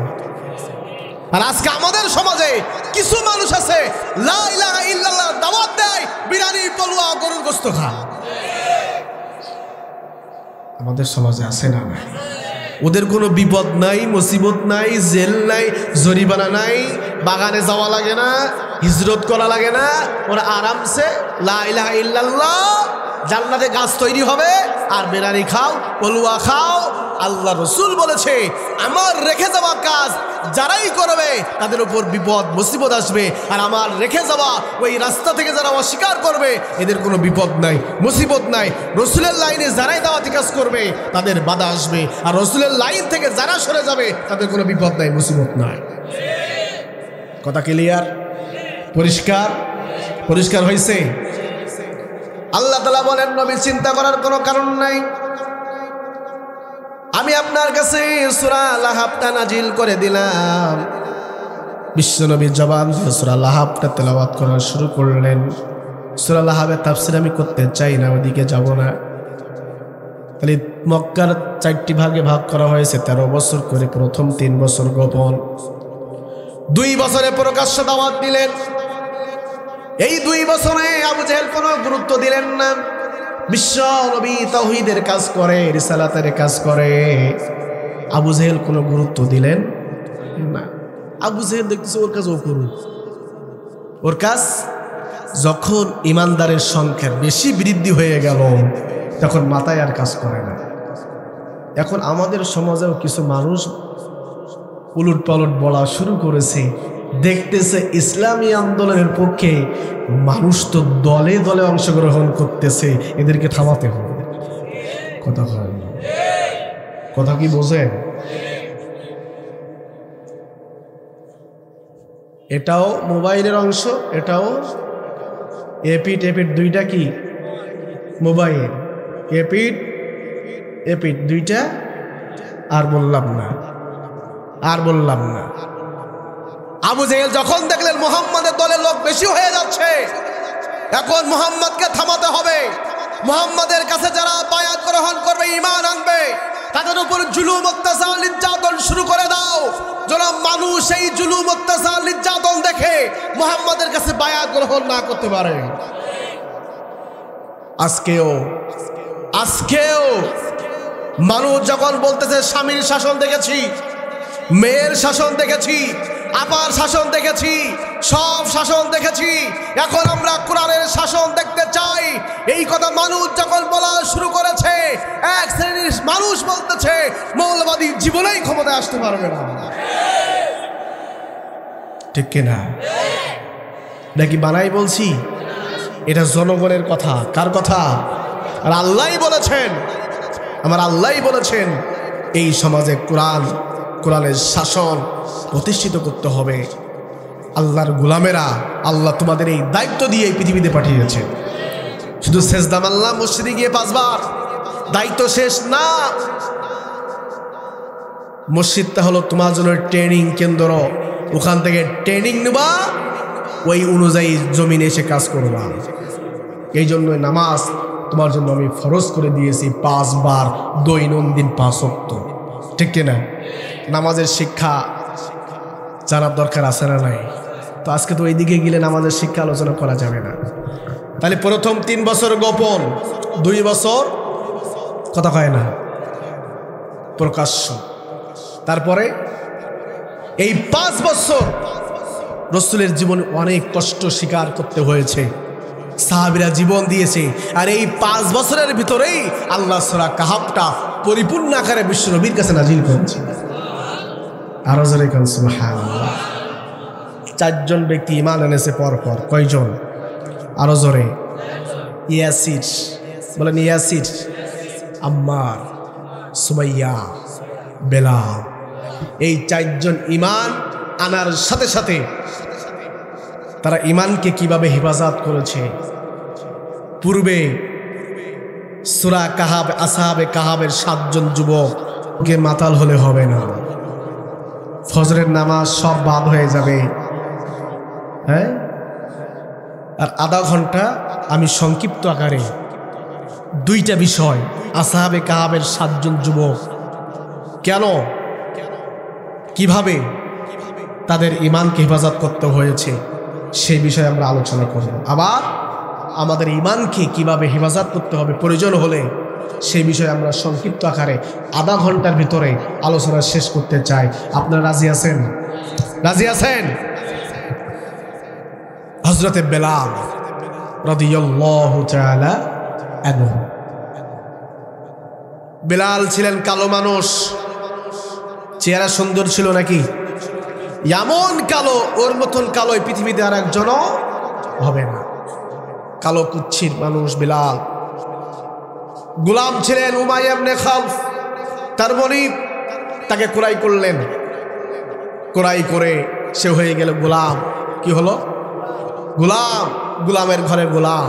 আর আজকে আমাদের সমাজে কিছু মানুষ আছে লা ইলাহা ইল্লাল্লাহ দাওয়াত দেয়, বিরিয়ানি, পলুয়া, গরুর গোশত খায়। আমাদের সমাজে আছে না? ওদের কোনো বিপদ নাই, মুসিবত নাই, জেল নাই, জরিমানা নাই, বাগানে যাওয়া লাগে না, হিজরত করা লাগে না। ওরা আরামসে লা ইলাহা ইল্লাল্লাহ, জান্নাতে গাছ তৈরি হবে, আর বিরিয়ানি খাও, পলুয়া খাও। আল্লাহ রসুল বলেছে আমার রেখে যাওয়া কাজ যারাই করবে তাদের উপর বিপদ মুসিবত আসবে, আর আমার রেখে যাওয়া ওই রাস্তা থেকে যারা অস্বীকার করবে এদের কোনো বিপদ নাই, মুসিবত নাই। রসুলের লাইনে যারাই দাওয়াতি কাজ করবে তাদের বাধা আসবে, আর রসুলের লাইন থেকে যারা সরে যাবে তাদের কোনো বিপদ নাই, মুসিবত নাই। কথা ক্লিয়ার? পরিষ্কার? পরিষ্কার হয়েছে? আল্লাহ তাআলা বলেন নবী চিন্তা করার কোনো কারণ নাই, আমি আপনার কাছে সূরা লাহাবটা নাজিল করে দিলাম। বিশ্বনবী জবান দিয়ে সূরা লাহাবটা তেলাওয়াত করা শুরু করলেন। সূরা লাহাবের তাফসীর আমি করতে চাই না, ওদিকে যাব না। তাহলে মক্কার 4টি ভাগে ভাগ করা হয়েছে 13 বছর করে। প্রথম 3 বছর গোপন, 2 বছরে প্রকাশ্য দাওয়াত দিলেন। এই 2 বছরে আবু জেহেল কোনো গুরুত্ব দিলেন না। বিশ্ব নবী তাওহীদের কাজ করে, রিসালাতের কাজ করে, আবু জেহেল কোনো গুরুত্ব দিলেন না। আবু জেহেল দেখতেছে ওর কাজ ও করুন, ওর কাজ। যখন ইমানদারের সংখ্যা বেশি বৃদ্ধি হয়ে গেল তখন মাথায় আর কাজ করে না। এখন আমাদের সমাজেও কিছু মানুষ উলট পালট বলা শুরু করেছে, দেখতেছে ইসলামী আন্দোলনের পক্ষে মানুষ তো দলে দলে অংশগ্রহণ করতেছে, এদেরকে থামাতে হবে। কথা কি বোঝেন? এটাও মোবাইলের অংশ, এটাও এপিট এপিট, দুইটা কি মোবাইল, এপিট এপিট দুইটা। আর বললাম না, আর বললাম না। আবু জেহেল যখন দেখলেন মুহাম্মাদের দলের লোক বেশি হয়ে যাচ্ছে, এখন মুহাম্মদকে থামাতে হবে। মুহাম্মাদের কাছে যারা বায়াত গ্রহণ করবে, ঈমান আনবে, তাদের উপর জুলুম অত্যাচার নির্যাতন শুরু করে দাও। যেন মানুষ এই জুলুম অত্যাচার নির্যাতন দেখে মুহাম্মাদের কাছে বায়াত গ্রহণ না করতে পারে। আজকেও মানুষ যখন বলতেছে স্বামীর শাসন দেখেছি, মেয়ের শাসন দেখেছি, আপার শাসন দেখেছি, সব শাসন দেখেছি, এখন আমরা কোরআনের শাসন দেখতে চাই, এই কথা মানুষ যখন বলা শুরু করেছে, এক শ্রেণীর মানুষ বলতেছে মৌলবাদী জীবনেই ক্ষমতায় আসতে পারবে না। ঠিক কিনা? নাকি বানাই বলছি? এটা জনগণের কথা। কার কথা? আর আল্লাহই বলেছেন, আমার আল্লাহই বলেছেন এই সমাজে কোরআনের শাসন প্রতিষ্ঠিত করতে হবে। আল্লাহর গোলামেরা, আল্লাহ তোমাদের এই দায়িত্ব দিয়ে এই পৃথিবীতে পাঠিয়েছে। শুধু সেজদা মারলাম মসজিদে গিয়ে 5 বার, দায়িত্ব শেষ না। মসজিদটা হলো তোমার জন্য ট্রেনিং কেন্দ্র, ওখান থেকে ট্রেনিং নেবা, ওই অনুযায়ী জমিনে এসে কাজ করবা। এই জন্য নামাজ তোমার জন্য আমি ফরজ করে দিয়েছি 5 বার দৈনন্দিন 5 ওয়াক্ত। ঠিক কিনা? নামাজের শিক্ষা জানার দরকার আছে না নাই? তো আজকে তো ওই দিকে গেলে নামাজের শিক্ষা আলোচনা করা যাবে না। তাহলে প্রথম 3 বছর গোপন, 2 বছর কথা কয় না, প্রকাশ্য। তারপরে এই 5 বছর রাসূলের জীবনে অনেক কষ্ট স্বীকার করতে হয়েছে, সাহাবীরা জীবন দিয়েছে। আর এই 5 বছরের ভিতরেই আল্লাহ সূরা কাহাফটা পরিপূর্ণ আকারে বিশ্ব নবীর কাছে নাজিল করেছে। আরো জোরে কোন সুবহানাল্লাহ। 4 জন ব্যক্তি ঈমান এনেছে পরপর। কয়জন? আরো জোরে। ইয়াসির, বলেন ইয়াসির, আম্মার, সুমাইয়া, বেলাল। এই 4 জন ঈমান আনার সাথে সাথে তারা ঈমানকে কিভাবে হেফাজত করেছে। পূর্বে সূরা কাহাব, আসহাবে কাহাবের 7 জন যুবককে মাতাল হলে হবে না, ফজরের নামাজ সব বাদ হয়ে যাবে। হ্যাঁ, আর আধা ঘন্টা আমি সংক্ষিপ্ত আকারে 2টা বিষয়, আসহাবে কাহাবের 7 জন যুবক কেন, কিভাবে তাদের ঈমানকে হেফাজত করতে হয়েছে সেই বিষয়ে আমরা আলোচনা করব। আবার আমাদের ঈমানকে কিভাবে হেফাজত করতে হবে প্রয়োজন হলে সেই বিষয়ে আমরা সংক্ষিপ্ত আকারে আধা ঘন্টার ভিতরে আলোচনা শেষ করতে চাই। আপনারা রাজি আছেন? রাজি আছেন? হযরতে বেলাল রাদিয়াল্লাহু তাআলা আনহু। বেলাল ছিলেন কালো মানুষ, চেহারা সুন্দর ছিল নাকি? এমন কালো, ওর মতন কালো এই পৃথিবীতে আর একজনও হবে না। কালো কুচ্ছির মানুষ বেলাল। গোলাম ছিলেন উমাইয়া ইবনে খালফ, তার মনিব, তাকে ক্রয় করলেন। ক্রয় করে সে হয়ে গেল গোলাম। কি হলো? গোলাম, গোলামের ঘরে গোলাম।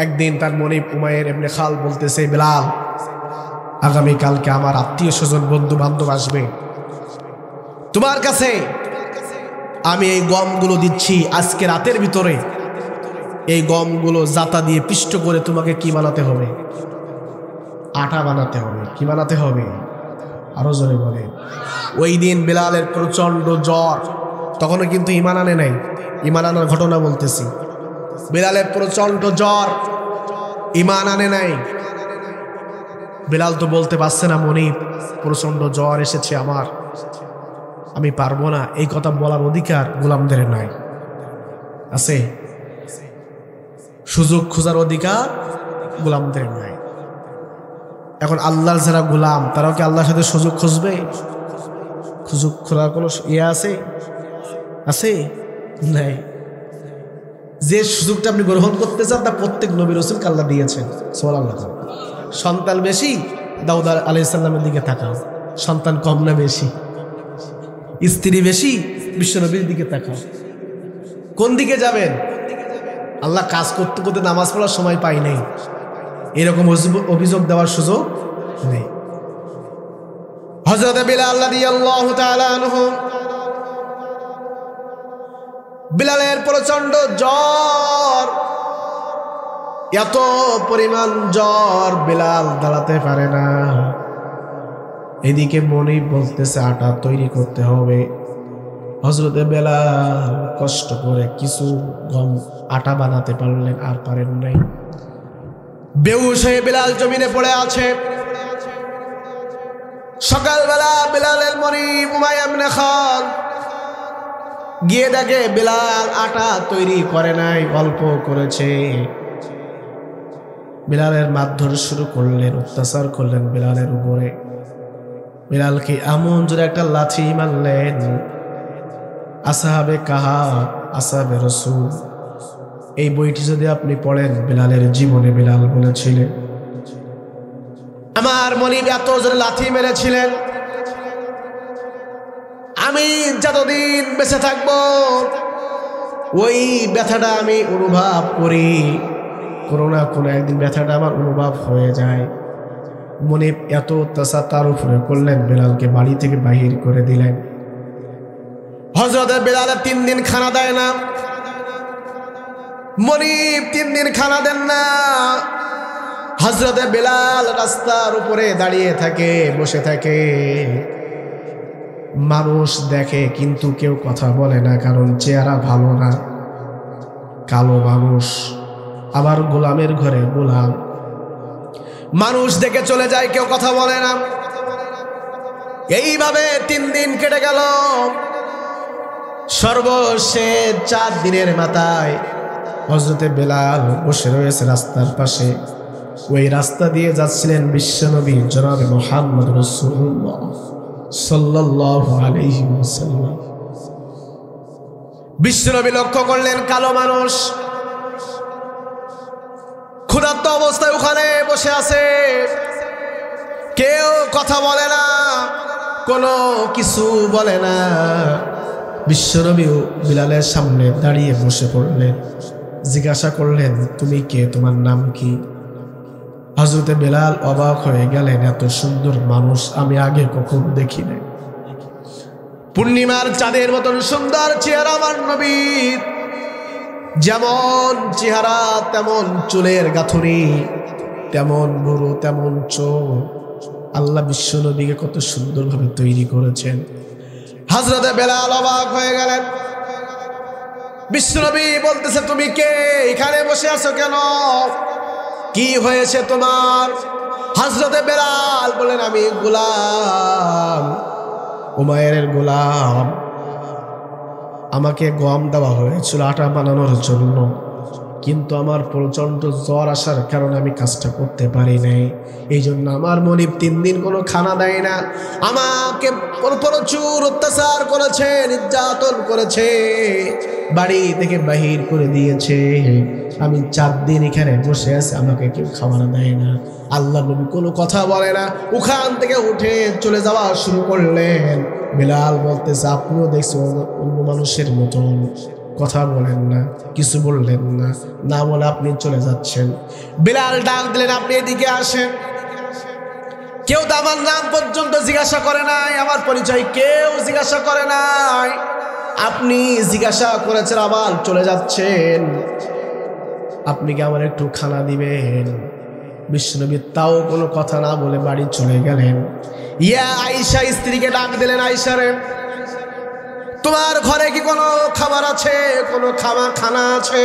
একদিন তার মনিব উমাইয়া ইবনে খালফ বলতেছে, বেলাল, আগামীকালকে আমার আত্মীয় স্বজন বন্ধু বান্ধব আসবে, তোমার কাছে আমি এই গমগুলো দিচ্ছি, আজকে রাতের ভিতরে এই গমগুলো জাতা দিয়ে পিষ্ট করে তোমাকে কি বানাতে হবে? আটা বানাতে হবে। কি বানাতে হবে? আরো জোরে বলে। ওই দিন বেলালের প্রচন্ড জ্বর, তখনও কিন্তু ঈমান আনে নাই, ঈমান আনার ঘটনা বলতেছি। বেলালের প্রচন্ড জ্বর, ঈমান আনে নাই। বেলাল তো বলতে পারছে না, মনিব প্রচন্ড জ্বর এসেছে আমার, আমি পারবো না। এই কথা বলার অধিকার গোলামদের নাই। আছে? সুযোগ খোঁজার অধিকার গোলামদের নাই। এখন আল্লাহর যারা গোলাম, তারাও কি আল্লাহর সাথে সুযোগ খুঁজবে? সুযোগ খোঁজার কোনো ইয়ে আছে? আছে? নাই। যে সুযোগটা আপনি গ্রহণ করতে চান তা প্রত্যেক নবী রাসূলকে আল্লাহ দিয়েছেন। সুবহানাল্লাহ। সন্তান বেশি, দাউদ আলাইহিস সালামের দিকে তাকাও। সন্তান কম না বেশি? স্ত্রী বেশি, বিশ্বনবীর দিকে তাকাও। কোন দিকে যাবেন? আল্লাহ কাজ করতে করতে নামাজ পড়ার সময় পাই নাই, এরকম অভিযোগ দেওয়ার সুযোগ নেই। হযরত বেলাল রাদিয়াল্লাহু তাআলা আনহু, বেলালের প্রচন্ড জ্বর, এত পরিমাণ জ্বর বেলাল দাঁড়াতে পারে না। এদিকে মনিব বলতেছে আটা তৈরি করতে হবে। হযরতে বেলাল কষ্ট করে কিছু গম আটা বানাতে পারলেন, আর পারেন নাই। বেহুশ হয়ে বেলাল জমিনে পড়ে আছে। সকালবেলা বেলালের মনিব উমাইয়া ইবনে খালফ গিয়ে দেখে বেলাল আটা তৈরি করে নাই, অল্প করেছে। বেলালের মারধর শুরু করলেন, অত্যাচার করলেন বেলালের উপরে। বেলালকে এমন জোরে একটা লাথি মারলেন। আসহাবে কাহাব, আসহাবে রাসূল, এই বইটি যদি আপনি পড়েন, বেলালের জীবনে বেলাল বলেছিলেন, আমার মনিব এত জোরে লাথি মেরেছিলেন, আমি যতদিন বেঁচে থাকবো ওই ব্যথাটা আমি অনুভব করি, কোনো না কোনো একদিন ব্যথাটা আমার অনুভব হয়ে যায়। মনিব এত অত্যাচার তার উপরে করলেন, বেলালকে বাড়ি থেকে বাহির করে দিলেন। হযরত বেলালের 3 দিন খানা দেয় না, মনিব 3 দিন খানা দেন না। হযরত বেলাল রাস্তার উপরে দাঁড়িয়ে থাকে, বসে থাকে। মানুষ দেখে কিন্তু কেউ কথা বলে না, কারণ চেহারা ভালো না, কালো মানুষ, আবার গোলামের ঘরে গোলাম। মানুষ দেখে চলে যায়, কেউ কথা বলে না। এইভাবে 3 দিন কেটে গেল। সর্বশেষ 4 দিনের মাথায় হযরতে বেলাল বসে রয়েছে রাস্তার পাশে। ওই রাস্তা দিয়ে যাচ্ছিলেন বিশ্বনবী জনাবে মুহাম্মদ রাসূলুল্লাহ সাল্লাল্লাহু আলাইহি ওয়াসাল্লাম। বিশ্বনবী লক্ষ্য করলেন কালো মানুষ ক্ষুধার্ত অবস্থায় ওখানে বসে আছে, কেউ কথা বলে না, কোনো কিছু বলে না। বিশ্বনবী বিলালের সামনে দাঁড়িয়ে বসে পড়লেন, জিজ্ঞাসা করলেন, তুমি কে, তোমার নাম কি? হযরতে বেলাল অবাক হয়ে গেলেন, এত সুন্দর মানুষ আমি আগে কখনো দেখি নাই। পূর্ণিমার চাঁদের মতন সুন্দর চেহারা আমার নবীর, যেমন চেহারা তেমন চুলের গাঁথনি, তেমন বুড়ো তেমন চোখ। আল্লাহ বিশ্ব নবীকে কত সুন্দরভাবে তৈরি করেছেন। হযরতে বেলাল অবাক হয়ে গেলেন। বিশ্ব নবী বলতেছে, তুমি কে? এখানে বসে আছো কেন? কি হয়েছে তোমার? হযরতে বেলাল বলেন, আমি গোলাম, উমাইরের গোলাম। আমাকে গম দেওয়া হয়েছিল আটা বানানোর জন্য, কিন্তু আমার প্রচন্ড জ্বর আসার কারণে আমি কাজটা করতে পারি নাই। এই জন্য আমার মনিব 3 দিন কোনো খানা দেয় না। আমাকে প্রচুর অত্যাচার করেছে, নির্যাতন করেছে, বাড়ি থেকে বাহির করে দিয়েছে। আমি 4 দিন এখানে বসে আছি, আমাকে কেউ খাবার দেয় না। আল্লাহ নবী কোনো কথা বলে না, ওখান থেকে উঠে চলে যাওয়া শুরু করলেন। বেলাল বলতেছে, আপনিও দেখছেন অন্য মানুষের মতন কথা বলেন না, কিছু বললেন না, না বলে আপনি চলে যাচ্ছেন। বেলাল ডাক দিলেন, আপনি এদিকে আসেন। কেউ তো আমার নাম পর্যন্ত জিজ্ঞাসা করে নাই, আমার পরিচয় কেউ জিজ্ঞাসা করে নাই। আপনি জিজ্ঞাসা করেছেন, আবার চলে যাচ্ছেন। আপনি কি আমার একটু খানা দিবেন? বিশ্বনবী তাও কোনো কথা না বলে বাড়ি চলে গেলেন। ইয়া আয়েশা, স্ত্রীকে ডাক দিলেন, আয়েশা রে, তোমার ঘরে কি কোনো খাবার আছে, কোনো খানা আছে?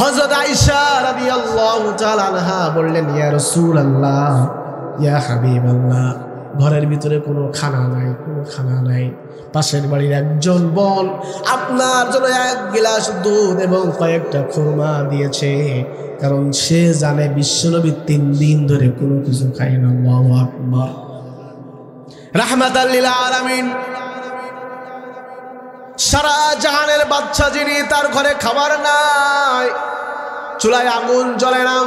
হযরত আয়েশা রাদিয়াল্লাহু তাআলা আনহা বললেন, ইয়া রাসূলুল্লাহ, ইয়া হাবিবাল্লাহ, ঘরের ভিতরে কোনো খানা নাই, কোনো খানা নাই। পাশের বাড়ির একজন বোন আপনার জন্য 1 গ্লাস দুধ এবং কয়েকটা খুরমা দিয়েছে, কারণ সে জানে বিশ্বনবী 3 দিন ধরে কোনো কিছু খায় না। আল্লাহু আকবার। রাহমাতাল লিল আলামিন, সারা জাহানের বাদশা যিনি, তার ঘরে খাবার নাই, চুলায় আগুন জ্বলে না।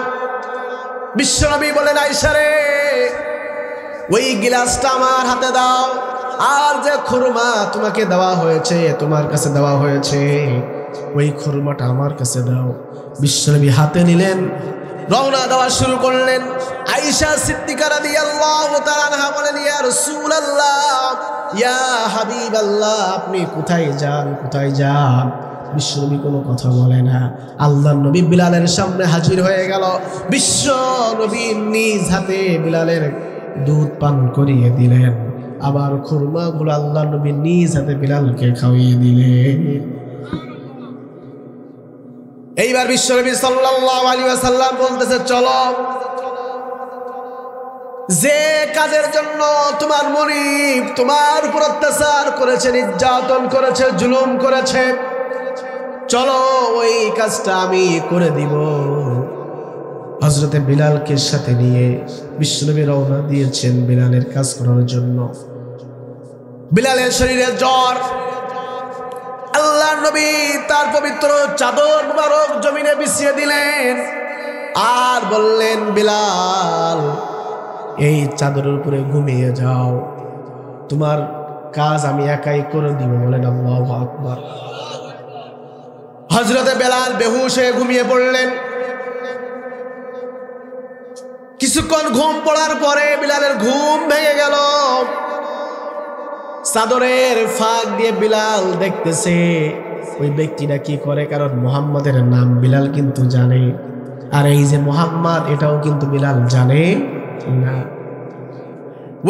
বিশ্বনবী বলেন, আয়েশা রে, ওই গ্লাসটা আমার হাতে দাও, আর যে খুরমা তোমাকে দেওয়া হয়েছে, তোমার কাছে দেওয়া হয়েছে, ওই খুরমাটা আমার কাছে দাও। বিশ্বনবী হাতে নিলেন, রওনা দেওয়া শুরু করলেন। আয়েশা সিদ্দিকা রাদিয়াল্লাহু তাআলা আনহা বলেন, ইয়া রাসূলুল্লাহ, ইয়া হাবিবাল্লাহ, আপনি কোথায় যান, কোথায় যান? বিশ্বনবী কোনো কথা বলে না। আল্লাহর নবী বিলালের সামনে হাজির হয়ে গেল। বিশ্ব নবী নিজ হাতে বিলালের দুধ পান করিয়ে দিলেন, আবার খুরমাগুলো আল্লাহর নবী নিজ হাতে বিলালকে খাওয়িয়ে দিলেন। এইবার বিশ্বনবী সাল্লাল্লাহু আলাইহি ওয়াসাল্লাম বলতেছে, চলো, যে কাজের জন্য তোমার মনিব তোমার উপর অত্যাচার করেছে, নির্যাতন করেছে, জুলুম করেছে, চলো ওই কাজটা আমি করে দিব। হযরতে বিলালকে সাথে নিয়ে বিশ্বনবী রওনা দিয়েছেন বিলালের কাজ করার জন্য। বিলালের শরীরে জ্বর। আল্লাহর নবী তার পবিত্র চাদর মুবারক জমিনে বিছিয়ে দিলেন, আর বললেন, বিলাল, এই চাদরের উপরে ঘুমিয়ে যাও, তোমার কাজ আমি একাই করে দিব। বলেন আল্লাহু আকবার। হযরতে বেলাল বেহুশ হয়ে ঘুমিয়ে পড়লেন। কিছুক্ষণ ঘুম পড়ার পরে বিলালের ঘুম ভেঙে গেল। চাদরের ফাঁক দিয়ে বিলাল দেখতেছে ওই ব্যক্তিটা কি করে, কারণ মুহাম্মাদের নাম বিলাল কিন্তু জানে, আর এই যে মুহাম্মদ এটাও কিন্তু বিলাল জানে না।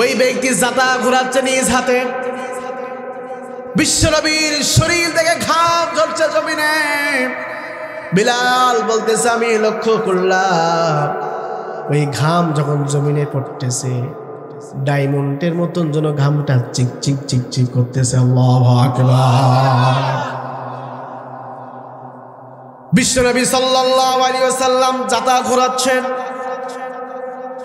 ওই ব্যক্তি জাতা ঘোরাচ্ছে নিজ হাতে। বিশ্বনবীর শরীর থেকে ঘাম ঝরছে জমিনে। বিলাল বলতেছে, আমি লক্ষ্য করলাম ওই ঘাম যখন জমিনে পড়তেছে, ডায়মন্ডের মতন যেন ঘামটা চিকচিক চিকচিক করতেছে। আল্লাহু আকবার। বিশ্বনবী সাল্লাল্লাহু আলাইহি ওয়াসাল্লাম জাতা ঘোরাচ্ছেন।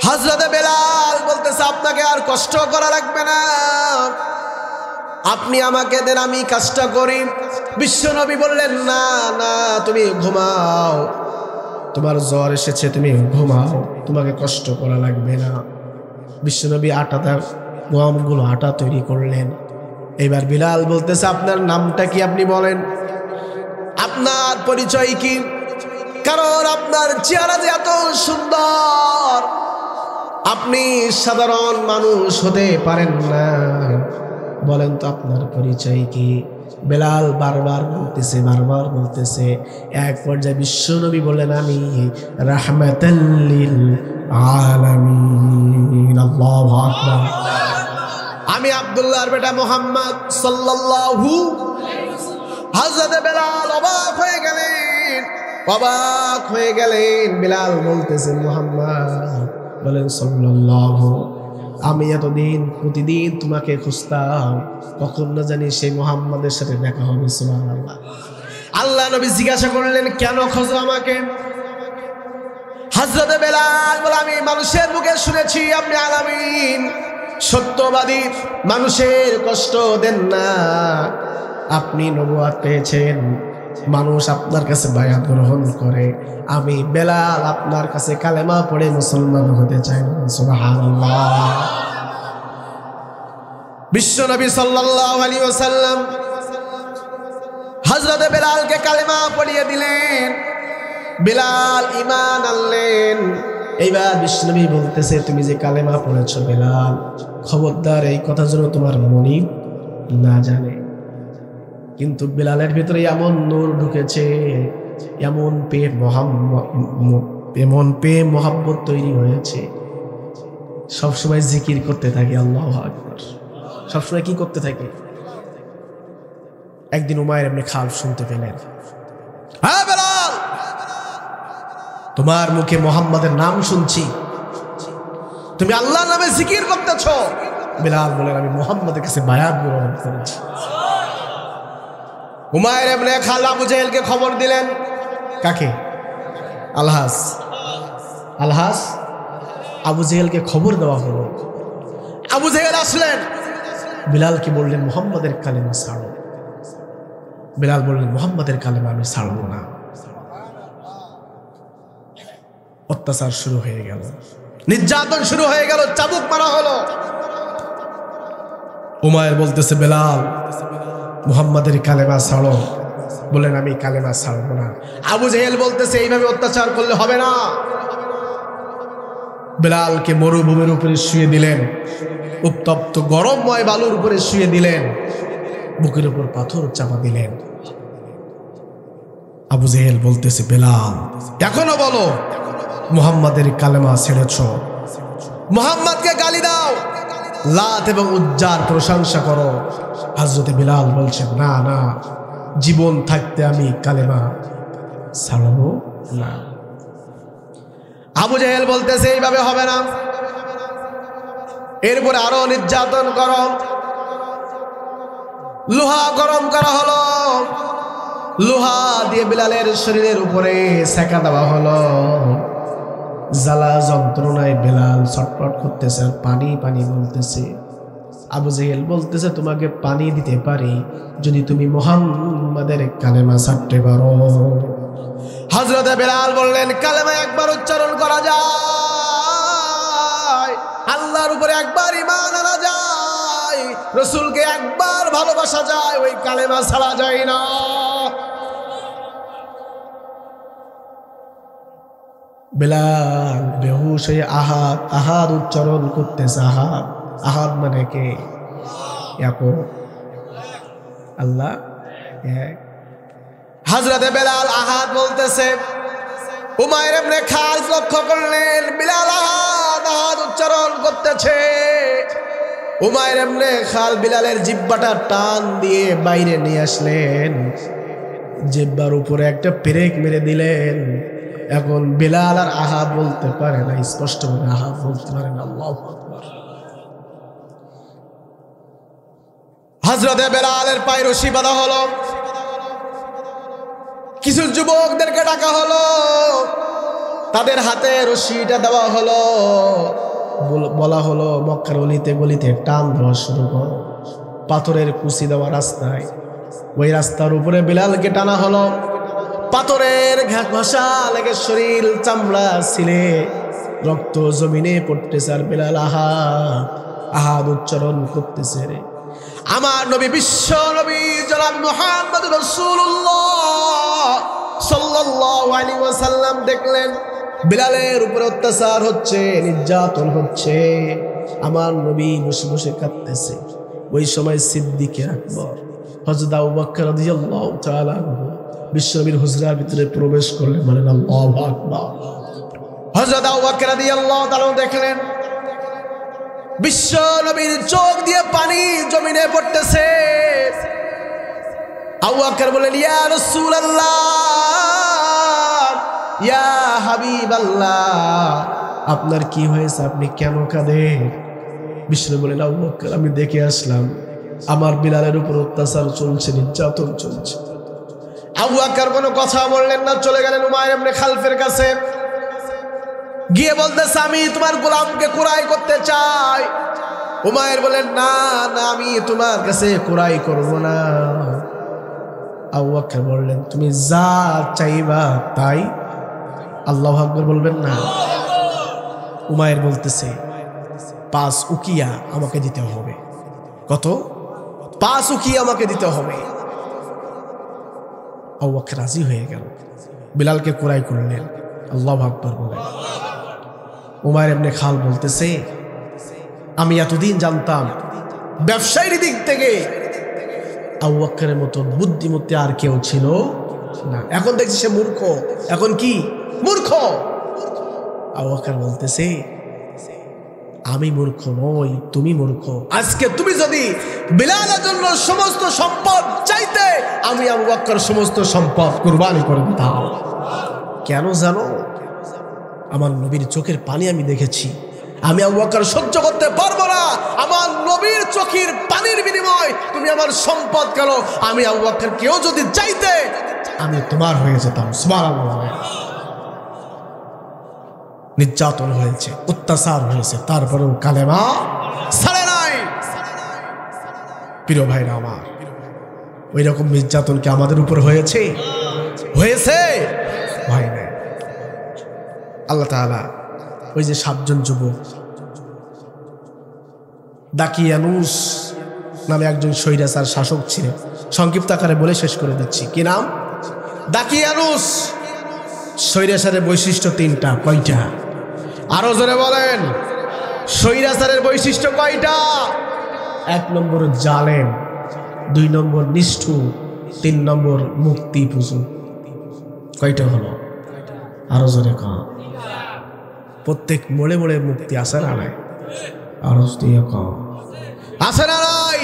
হযরতে বেলাল বলতেছে, আপনাকে আর কষ্ট করা লাগবে না, আপনি আমাকে দেন, আমি কাজটা করি। বিশ্বনবী বললেন, না না, তুমি ঘুমাও, তোমার জ্বর এসেছে, তুমি ঘুমাও, তোমাকে কষ্ট করা লাগবে না। বিশ্বনবী গমগুলো আটা তৈরি করলেন। এবার বিলাল বলতেছে, আপনার নামটা কি, আপনি বলেন, আপনার পরিচয় কি? কারণ আপনার চেহারা যে এত সুন্দর, আপনি সাধারণ মানুষ হতে পারেন না, বলেন তো আপনার পরিচয় কি? বেলাল বারবার বলতেছে। এক পর্যায়ে বিশ্বনবী বললেন, আমি রাহমাতাল লিল আলামিন। আল্লাহু আকবার। আমি আব্দুল্লাহর বেটা মুহাম্মদ সাল্লাল্লাহু। হযরত বেলাল অবাক হয়ে গেলেন। বেলাল বলতেছেন, মুহাম্মদ বলেন সাল্লাল্লাহু। আমি এতদিন প্রতিদিন তোমাকে খুঁজতাম, কখন না জানি সেই মুহাম্মাদের সাথে দেখা হবে। সুবহানাল্লাহ। আল্লাহ নবী জিজ্ঞাসা করলেন, কেন খোঁজো আমাকে? হযরত বেলাল বলে, আমি মানুষের মুখে শুনেছি আপনি আলামিন, সত্যবাদী, মানুষের কষ্ট দেন না, আপনি নবুয়ত পেয়েছেন, মানুষ আপনার কাছে বায়াত গ্রহণ করে। আমি বেলাল আপনার কাছে কালেমা পড়ে মুসলমান হতে চাই। সুবহানাল্লাহ। বিশ্বনবী সাল্লাল্লাহু আলাইহি ওয়াসাল্লাম হযরত বেলালকে কালেমা পড়িয়ে দিলেন। বেলাল ঈমান আনলেন। এইবার বিশ্বনবী বলতেছে, তুমি যে কালেমা পড়েছো বেলাল, খবরদার এই কথা যেন তোমার মনিব না জানে। কিন্তু বেলালের ভিতরে এমন নূর ঢুকেছে, এমন প্রেম মোহাব্বত তৈরি হয়েছে, সবসময় জিকির করতে থাকে আল্লাহু আকবার। সবসময় কি করতে থাকে? একদিন উমাইর ইবনে খালফ শুনতে পেলেন, হ্যাঁ বেলাল, তোমার মুখে মোহাম্মদের নাম শুনছি, তুমি আল্লাহর নামে জিকির করতেছ। বেলাল বলেন, আমি মোহাম্মদের কাছে বায়াত গ্রহণ করেছি। উমাইর ইবনে খালফ আবু জেহেলকে খবর দিলেন। কাকে? আলহাস আবু জেহেলকে খবর দেওয়া হলো। আবু জেহেল আসলেন, বেলালকে বললেন, মুহাম্মদের কালেমা ছাড়ো। বেলাল বললেন, মুহাম্মদের কালেমা আমি ছাড়ব না। অত্যাচার শুরু হয়ে গেল, নির্যাতন শুরু হয়ে গেল, চাবুক মারা হলো। উমাইর বলতেছে, বেলাল মুহাম্মাদের কালেমা ছাড়ো। বলেন, আমি কালেমা ছাড়বো না। আবু জেহেল বলতেছে, এইভাবে অত্যাচার করলে হবে না। বেলালকে মরুভূমির উপরে শুয়ে দিলেন, উত্তপ্ত গরমময় বালুর উপরে শুয়ে দিলেন, বুকের উপর পাথর চাপা দিলেন। আবু জেহেল বলতেছে, বেলাল এখনো বলো মুহাম্মাদের কালেমা ছেড়েছ? মুহাম্মাদকে গালি দাও, লাত এবং উজ্জার প্রশংসা করো। হযরত বেলাল বলছেন, না না, জীবন থাকতে আমি কালেমা ছাড়বো না। আবু জেহেল বলতেছে, এইভাবে হবে না। এরপরে আরো নির্যাতন করো, লোহা গরম করা হলো, লোহা দিয়ে বেলালের শরীরের উপরে সেকা দেওয়া হলো। জ্বালা যন্ত্রণায় বেলাল ছটফট করতেছে আর পানি পানি বলতেছে। আবু জেহেল বলতেছে, তোমাকে পানি দিতে পারি যদি তুমি মুহাম্মাদের কালেমা ছাড়তে পারো। হযরত বেলাল বললেন, কালেমা একবার উচ্চারণ করা যায়, আল্লাহর উপরে একবার ঈমান আনা যায়, রাসূলকে একবার ভালোবাসা যায়, ওই কালেমা ছাড়া যায় না। বেলাল বেহুশ হয়ে আহাদ আহাদ উচ্চারণ করতেছে। আহাদ, আহাদ মানে কে? আল্লাহ এক। হযরতে বেলাল আহাদ বলতেছে। উমাইর ইবনে খালফ লক্ষ্য করলেন, বেলাল আহাদ আহাদ উচ্চারণ করতেছে। উমাইর ইবনে খালফ বেলালের জিহ্বাটা টান দিয়ে বাইরে নিয়ে আসলেন, জিহ্বার উপরে একটা পেরেক মেরে দিলেন। এখন বেলাল আর আহা বলতে পারে না, স্পষ্ট ভাবে আহা বলতে পারে না। আল্লাহু আকবার। হযরতে বেলালের পায়ে রশি বাঁধা হলো, কিছু যুবকদেরকে ডাকা হলো, তাদের হাতে রশিটা দেওয়া হলো, বলা হলো মক্কার অলিতে গলিতে টান দেওয়া শুরু করো। পাথরের কুচি দেওয়া রাস্তায়, ওই রাস্তার উপরে বেলালকে টানা হলো। পাথরের ঘষা লেগে শরীর চামড়া ছিলে রক্ত জমিনে পড়তেছে, আর বেলাল আহাদ আহাদ উচ্চারণ করতেছে। রে আমার নবী, বিশ্ব নবী জনাব মুহাম্মদ রাসূলুল্লাহ সাল্লাল্লাহু আলাইহি ওয়াসাল্লাম দেখলেন বিলালের উপরে অত্যাচার হচ্ছে, নির্যাতন হচ্ছে, আমার নবী বসে বসে কাঁদতেছে। ওই সময় সিদ্দিক আকবর হযরত আবু বকর রাদিয়াল্লাহু তাআলা আনহু বিশ্বনবীর হুজরার ভিতরে প্রবেশ করলেন। বলেন আল্লাহু আকবার। হযরত আবু বকর রাদিয়াল্লাহু তাআলা দেখলেন বিশ্বনবীর চোখ দিয়ে পানি জমিনে পড়তেছে। আবু বকর বলেন, ইয়া রাসূলুল্লাহ, ইয়া হাবিবাল্লাহ, আপনার কি হয়েছে? আপনি কেন কাঁদেন? বিষ্ণু বলেন, আবু বকর, আমি দেখে আসলাম আমার বিলালের উপর অত্যাচার চলছে, নির্যাতন চলছে। আবু বকর কোনো কথা বললেন না, চলে গেলেন উমাইর ইবনে খালফের কাছে। গিয়ে বলতেছে, আমি তোমার গোলামকে কুরাই করতে চাই। উমাইর বলেন, না না, আমি তোমার কাছে কুরাই করব না। আবু বকর বললেন, তুমি যা চাইবা তাই। আল্লাহু আকবার বলবেন না? উমাইর বলতেছে, 5 উকিয়া আমাকে দিতে হবে। কত? 5 উকিয়া আমাকে দিতে হবে। আবু বকর রাজি হয়ে গেল, বিলালকে কুরাই করলেন। আল্লাহু আকবার বলেন। উমাইর ইবনে খাল বলতেছে, আমি এতদিন জানতাম ব্যবসায়ীর দিক থেকে আবু বকরের মতো বুদ্ধিমতী আর কেউ ছিল না, এখন দেখছি সে মূর্খ। এখন কি মূর্খ? আবু বকর বলতেছে, আমি মূর্খ নই, তুমি মূর্খ। আজকে তুমি যদি বিলালের জন্য সমস্ত সম্পদ চাইতে, আমি আবু বকর সমস্ত সম্পদ কুরবানি করে দিতাম। কেন জানো? আমার নবীর চোখের পানি আমি দেখেছি, আমি আবু বকর সহ্য করতে পারবো না। আমার নবীর চোখের পানির বিনিময় তুমি আমার সম্পদ কেন? আমি আবু বকর কেউ যদি চাইতে, আমি তোমার হয়ে যেতাম। সুবহানাল্লাহ। নির্যাতন হয়েছে, অত্যাচার হয়েছে, তারপরেও কালেমা ছাড়ে নাই। প্রিয় ভাইরা আমার, ওই রকম নির্যাতন কি আমাদের উপর হয়েছে? হয়েছে? হয় নাই। আল্লাহ তাআলা ওই যে 7 জন যুবক, দাকিয়ানুস নামে একজন স্বৈরাচার শাসক ছিলেন, সংক্ষিপ্ত আকারে বলে শেষ করে দিচ্ছি। কি নাম? দাকিয়ানুস। স্বৈরাচারের বৈশিষ্ট্য 3টা। কয়টা? আরো জোরে বলেন। স্বৈরাচারের বৈশিষ্ট্য কয়টা? 1 নম্বর জালেম, 2 নম্বর নিষ্ঠুর, 3 নম্বর মুক্তি পুজো। কয়টা হলো? আরো জোরে কম। প্রত্যেক মোড়ে মোড়ে মুক্তি আসে না নাই? আরো কম আসে না নাই?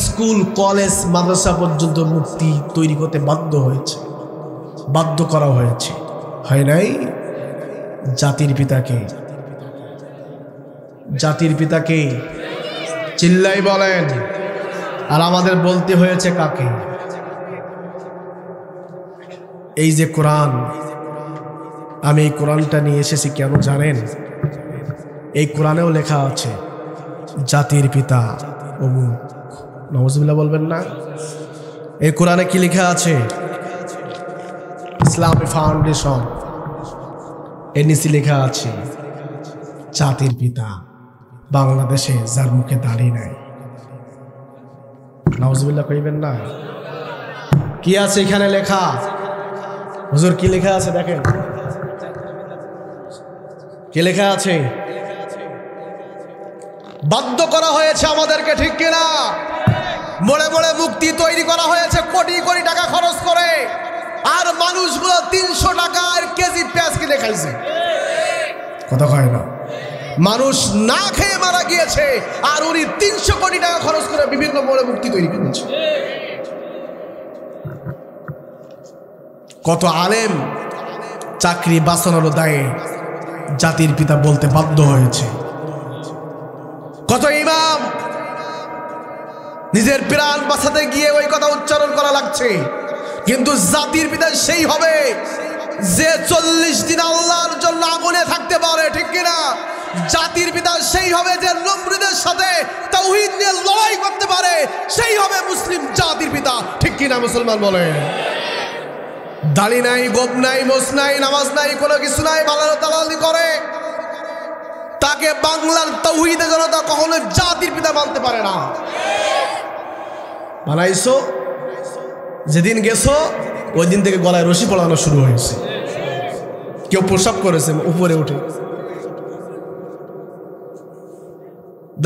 স্কুল, কলেজ, মাদ্রাসা পর্যন্ত মুক্তি তৈরি করতে বাধ্য হয়েছে, বাধ্য করা হয়েছে। হয় নাই? জাতির পিতাকে, জাতির পিতাকে চিল্লাই বলেন। আর আমাদের বলতে হয়েছে কাকে? এই যে কোরআন, আমি এই কোরআনটা নিয়ে এসেছি কেন জানেন? এই কোরআনেও লেখা আছে জাতির পিতা অমুক। নাউজুবিল্লাহ বলবেন না? এই কোরআনে কি লেখা আছে? ইসলামী ফাউন্ডেশন, এর নিচে লেখা আছে জাতির পিতা বাংলাদেশে যার মুখে দাড়ি নাই। নাউজুবিল্লাহ কইবেন না? কি আছে এখানে লেখা? হুজুর কি লেখা আছে দেখেন, কি লেখা আছে? বাধ্য করা হয়েছে আমাদেরকে, ঠিক কিনা? মোড়ে মোড়ে মুক্তি তৈরি করা হয়েছে কোটি কোটি টাকা খরচ করে, আর মানুষগুলো 300 টাকার কেজি পেঁয়াজ কিনে খাইছে। কথা কয় না? মানুষ না খেয়ে মারা গিয়েছে, আর উনি 300 কোটি টাকা খরচ করে বিভিন্ন মোড়ে মুক্তি তৈরি করেছে। কত আলেম চাকরি বাঁচানোর দায়ে জাতির পিতা বলতে বাধ্য হয়েছে। কত ইমাম নিজের প্রাণ বাঁচাতে গিয়ে ওই কথা উচ্চারণ করা লাগছে, কিন্তু জাতির পিতা সেই হবে যে 40 দিন আল্লাহর জন্য আগুনে থাকতে পারে, ঠিক কিনা? জাতির পিতা সেই হবে যে নমরুদের সাথে তাওহীদ নিয়ে লড়াই করতে পারে, সেই হবে মুসলিম জাতির পিতা, ঠিক কিনা মুসলমান বলে? দাড়ি নাই, গোপ নাই, মোছ নাই, নামাজ নাই, কোনো কিছু নাই, বালানো তালালি করে, তাকে বাংলার তাওহীদের জনতা কখনো জাতির পিতা মানতে পারে না। বানাইছো, যেদিন গেছো ওই দিন থেকে গলায় রশি পড়ানো শুরু হয়েছে। কেউ প্রসাব করেছে উপরে উঠে।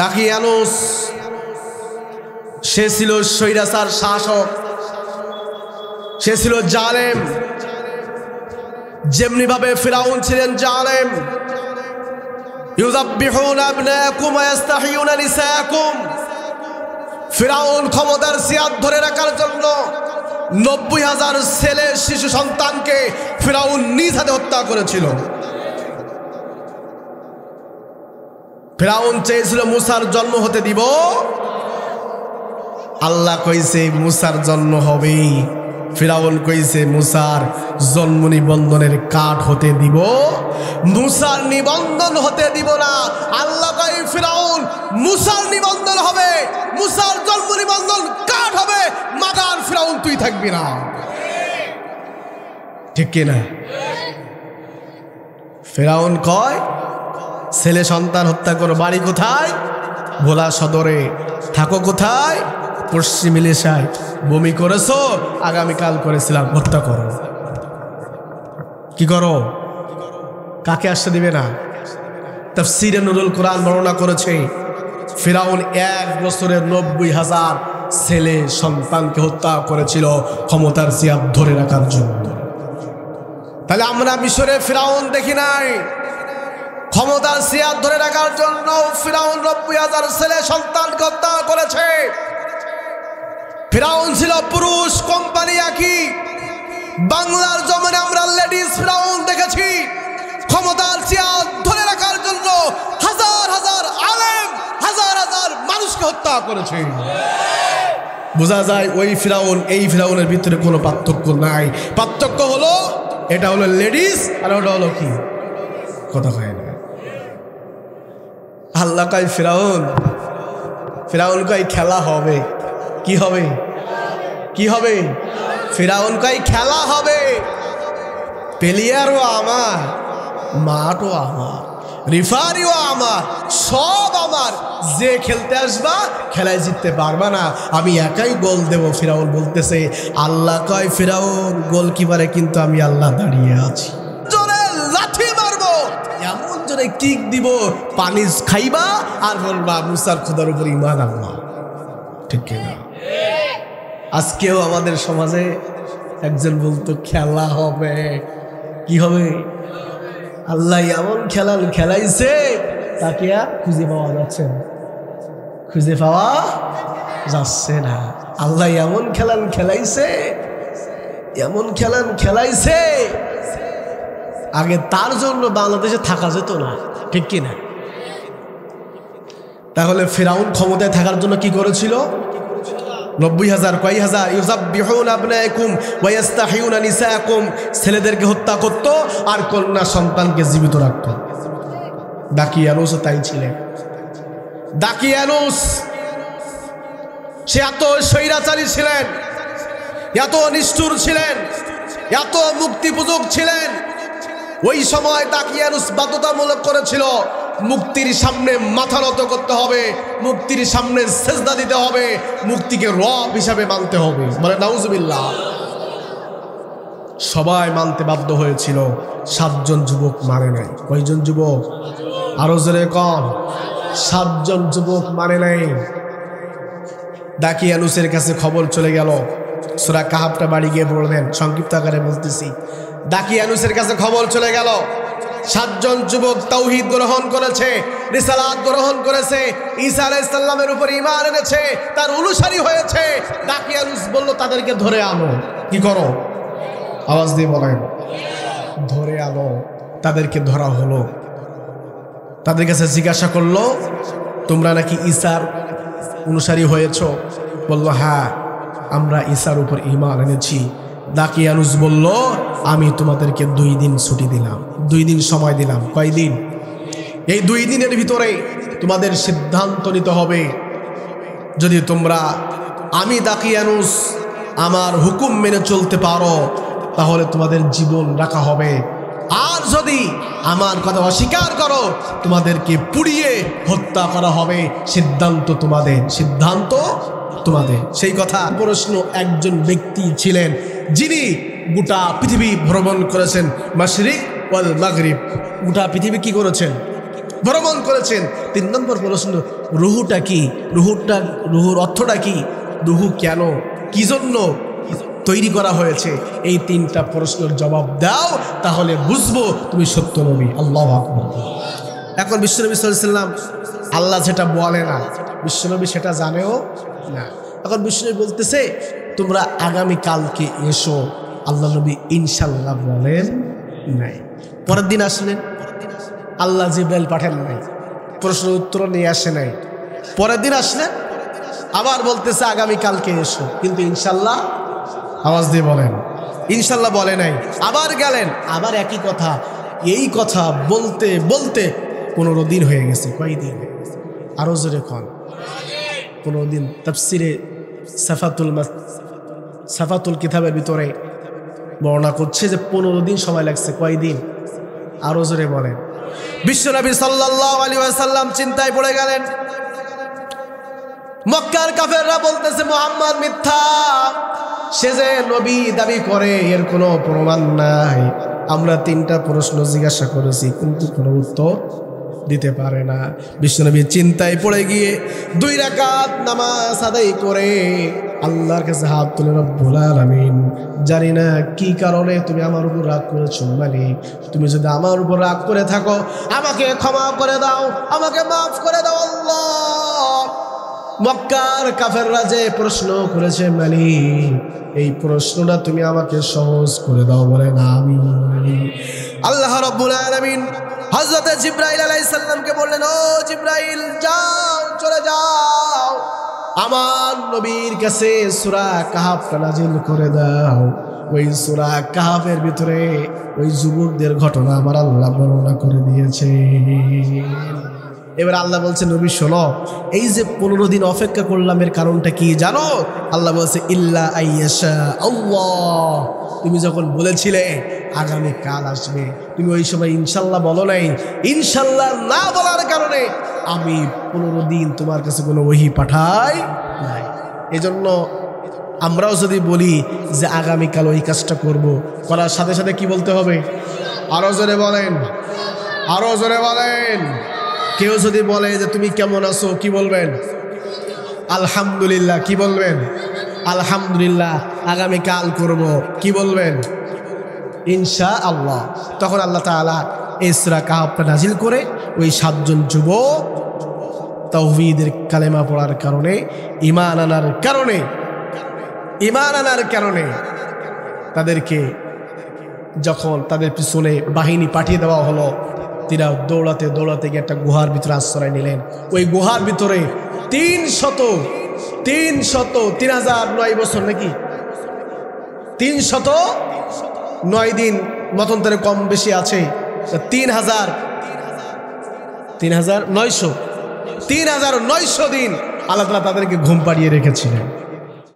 দাকিয়ানুস সে ছিল স্বৈরাচার শাসক, সে ছিল জালেম। যেমনি ভাবে ফিরাউন ছিলেন জালেম। ইউযাব্বিহুনা আবনাকুম ওয়া ইস্তাহিয়ুনা নিসাকুম। ফিরাউন ক্ষমতার সিয়াদ ধরে রাখার জন্য ৯০,০০০ ছেলে শিশু সন্তানকে ফিরাউন নিজ হাতে হত্যা করেছিল। ফিরাউন চেয়েছিল মুসার জন্ম হতে দিব, আল্লাহ কইছে মুসার জন্ম হবেই। ফিরাউন কইছে মুসার জন্ম নিবন্ধনের কার্ড হতে দিব, মুসার নিবন্ধন হতে দিব না। আল্লাহ কই ফিরাউন মুসার নিবন্ধন হবে, মুসার জন্ম নিবন্ধন কার্ড হবে, মাগার ফিরাউন তুই থাকবি না। ঠিক কিনা? ফিরাউন কয় ছেলে সন্তান হত্যা করো, বাড়ি কোথায়? ভোলা সদরে। থাকো কোথায়? পশ্চিম এলাকায়। বমি করেছো? আগামীকাল করেছিলাম, হত্যা করো। কি করো? কাকে আসতে দিবে না? তাফসীরে নুরুল কোরআন বর্ণনা করেছে ফিরাউন ১ বছরে ৯০,০০০ ছেলে সন্তানকে হত্যা করেছিল ক্ষমতার জিয়াদ ধরে রাখার জন্য। তাহলে আমরা মিশরে ফিরাউন দেখি নাই, ক্ষমতার জিয়াদ ধরে রাখার জন্য ফিরাউন ৯০,০০০ ছেলে সন্তানকে হত্যা করেছে। ফিরাউন ছিল পুরুষ কোম্পানি একই। বাংলার জমিনে আমরা লেডিস ফিরাউন দেখেছি। ক্ষমতার জিয়াদ ধরে রাখার জন্য হাজার হাজার আলেম, হাজার হাজার মানুষকে হত্যা করেছে। বোঝা যায় ওই ফিরাউন এই ফিরাউনের ভিতরে কোনো পার্থক্য নাই। পার্থক্য হলো এটা হলো লেডিস আর ওটা হলো কি কথা হয় না। আল্লাহ কয় ফিরাউন, ফিরাউন কয় খেলা হবে। কি হবে? কি হবে? ফিরাউন কয় খেলা হবে। প্লেয়ারও আমার, মাঠও আমার, রেফারিও আমার, সব আমার। যে খেলতে আসবা খেলায় জিততে পারবা না, আমি একাই গোল দেব। ফিরাউন বলতেছে, আল্লাহ কয় ফিরাউন গোলকিপারে কিন্তু আমি আল্লাহ দাঁড়িয়ে আছি। জোরে লাথি মারবো, এমন জোরে কিক দিব, পানি খাইবা আর বলবা মুসার খোদার উপর ঈমান আল্লাহ। ঠিক কিনা? আজকেও আমাদের সমাজে একজন বলতো খেলা হবে। কি হবে? আল্লাহ এমন খেলাইছে তাকে আর খুঁজে পাওয়া যাচ্ছে না, খুঁজে পাওয়া যাচ্ছে না। আল্লাহ এমন খেলাইছে, এমন খেলাইছে, আগে তার জন্য বাংলাদেশে থাকা যেত না। ঠিক কিনা? তাহলে ফিরাউন ক্ষমতায় থাকার জন্য কি করেছিল? ৯০,০০০ কয় হাজার ইউযাব্বিহুনা আবনাকুম ওয়া ইস্তাহিয়ুনা নিসাকুম, ছেলেদেরকে হত্যা করত আর কন্যা সন্তানকে জীবিত রাখত। দাকিয়ানুসও তাই ছিলেন। দাকিয়ানুস সে এত স্বৈরাচারী ছিলেন, এত নিষ্ঠুর ছিলেন, এত মুক্তিপূজক ছিলেন। ওই সময় দাকিয়ানুস বাধ্যতামূলক করেছিল মুক্তির সামনে মাথা নত করতে হবে, মুক্তির সামনে সেজদা দিতে হবে, মুক্তিকে রব হিসাবে মানতে হবে। বলে নাউজুবিল্লাহ। সবাই মানতে বাধ্য হয়েছিল, ৭ জন যুবক মানে নাই। কয়জন যুবক? আরো জোরে কম। ৭ জন যুবক মানে নাই। দাকিয়ানুসের কাছে খবর চলে গেল। সূরা কাহাফটা বাড়ি গিয়ে পড়বেন, সংক্ষিপ্ত আকারে বলতেছি। দাকিয়ানুসের কাছে খবর চলে গেল ৭ জন যুবক তাওহীদ গ্রহণ করেছে, রিসালাত গ্রহণ করেছে, ঈসা আলাইহিস সালামের উপর ঈমান এনেছে, তার অনুসারী হয়েছে। দাকিয়ানুস বলল তাদেরকে ধরে আনো। কি করো? আওয়াজ দিয়ে বলেন, ধরে আনো। তাদেরকে ধরা হলো। তাদের কাছে জিজ্ঞাসা করলো, তোমরা নাকি ঈসার অনুসারী হয়েছ? বলল, হ্যাঁ, আমরা ঈসার উপর ঈমান এনেছি। দাকিয়ানুস বলল, আমি তোমাদেরকে 2 দিন ছুটি দিলাম, 2 দিন সময় দিলাম। কয়দিন? এই 2 দিনের ভিতরে তোমাদের সিদ্ধান্ত নিতে হবে। যদি তোমরা আমি দাকিয়ানুস আমার হুকুম মেনে চলতে পারো তাহলে তোমাদের জীবন রাখা হবে, আর যদি আমার কথা অস্বীকার করো তোমাদেরকে পুড়িয়ে হত্যা করা হবে। সিদ্ধান্ত তোমাদের, সিদ্ধান্ত তোমাদের। সেই কথা প্রশ্ন একজন ব্যক্তি ছিলেন যিনি গোটা পৃথিবী ভ্রমণ করেছেন, মাশরিক ওয়াল মাগরিব, গোটা পৃথিবী কি করেছেন? ভ্রমণ করেছেন। 3 নম্বর প্রশ্ন, রুহুটা কি? রুহুর অর্থটা কি? রুহু কেন, কি জন্য তৈরি করা হয়েছে? এই 3টা প্রশ্নের জবাব দাও, তাহলে বুঝবো তুমি সত্য নবী। আল্লাহু আকবার। এখন বিশ্বনবী সাল্লাল্লাহু আলাইহি ওয়াসাল্লাম আল্লাহ যেটা বলে না, বিশ্বনবী সেটা জানেও না। এখন বিশ্বনবী বলতেছে তোমরা আগামী কালকে এসো। আল্লাহ নবী ইনশাল্লাহ বলেন নাই। পরের দিন আসলেন, আল্লাহ জিবরাইল পাঠান নাই, প্রশ্ন উত্তর নিয়ে আসে নাই। পরের দিন আসলেন, আবার বলতেছে আগামী কালকে এসো, কিন্তু ইনশাল্লাহ আওয়াজ দিয়ে বলেন ইনশাল্লাহ বলে নাই। আবার গেলেন, আবার একই কথা। এই কথা বলতে বলতে 15 দিন হয়ে গেছে। কয়দিন? আরো জোরে কন। 15 দিন। তাফসিরে সাফাতুল কিতাবের ভিতরে বর্ণনা করছে যে 15 দিন সময় লাগছে। কয়দিন? আরো জোরে বলেন। বিশ্বনবী সাল্লাল্লাহু আলাইহি ওয়াসাল্লাম চিন্তায় পড়ে গেলেন। মক্কার কাফেররা বলতেছে মুহাম্মদ মিথ্যা, সে যে নবী দাবি করে এর কোনো প্রমাণ নাই। আমরা 3টা প্রশ্ন জিজ্ঞাসা করেছি, কিন্তু কোনো উত্তর দিতে পারে না। বিশ্বনবী চিন্তায় পড়ে গিয়ে 2 রাকাত নামাজ আদায় করে আল্লাহর কাছে হাত তুলে, রব্বুল আলামিন, জানি না কি কারণে তুমি আমার উপর রাগ করেছো মালিক। তুমি যদি আমার উপর রাগ করে থাকো, আমাকে ক্ষমা করে দাও, আমাকে মাফ করে দাও আল্লাহ। মক্কার কাফেররা যে প্রশ্ন করেছে মালিক, এই প্রশ্নটা তুমি আমাকে সহজ করে দাও, বলেন আমিন। আল্লাহ রাব্বুল আলামিন হযরত জিবরাইল আলাইহিস সালামকে বললেন, ও জিবরাইল, যাও, চলে যাও, আমার নবীর কাছে সূরা কাহফ নাযিল করে দাও। ওই সূরা কাহফের ভিতরে ওই যুবকদের ঘটনা আমার আল্লাহ বর্ণনা করে দিয়েছে। এবার আল্লাহ বলছে, নবী শোনো, এই যে 15 দিন অপেক্ষা করলাম এর কারণটা কি জানো? আল্লাহ বলছে, ইল্লা আইয়াশা আল্লাহ, তুমি যখন বলেছিলে আগামী কাল আসবে, তুমি ওই সময় ইনশাল্লাহ বলো নাই। ইনশাল্লাহ না বলার কারণে আমি 15 দিন তোমার কাছে কোনো ওহী পাঠাই নাই। এজন্য আমরাও যদি বলি যে আগামীকাল ওই কাজটা করব, করার সাথে সাথে কি বলতে হবে? আরো জোরে বলেন, আরো জোরে বলেন। কেউ যদি বলে যে তুমি কেমন আছো, কি বলবেন? আলহামদুলিল্লাহ। কি বলবেন? আলহামদুলিল্লাহ। আগামীকাল করব, কি বলবেন? ইনশাআল্লাহ। তখন আল্লাহ তাআলা এই সূরা কাহফ নাযিল করে ওই 7 জন যুবক তাওহীদের কালেমা পড়ার কারণে, ঈমান আনার কারণে তাদেরকে যখন তাদের পিছনে বাহিনী পাঠিয়ে দেওয়া হলো, তারা দৌড়াতে দৌড়াতে গিয়ে একটা গুহার ভিতরে আশ্রয় নিলেন। ওই গুহার ভিতরে 309 বছর, নাকি 309 দিন, মতান্তরে কম বেশি আছে, 3900 দিন আল্লাহ তাআলা তাদেরকে ঘুম পাড়িয়ে রেখেছিলেন।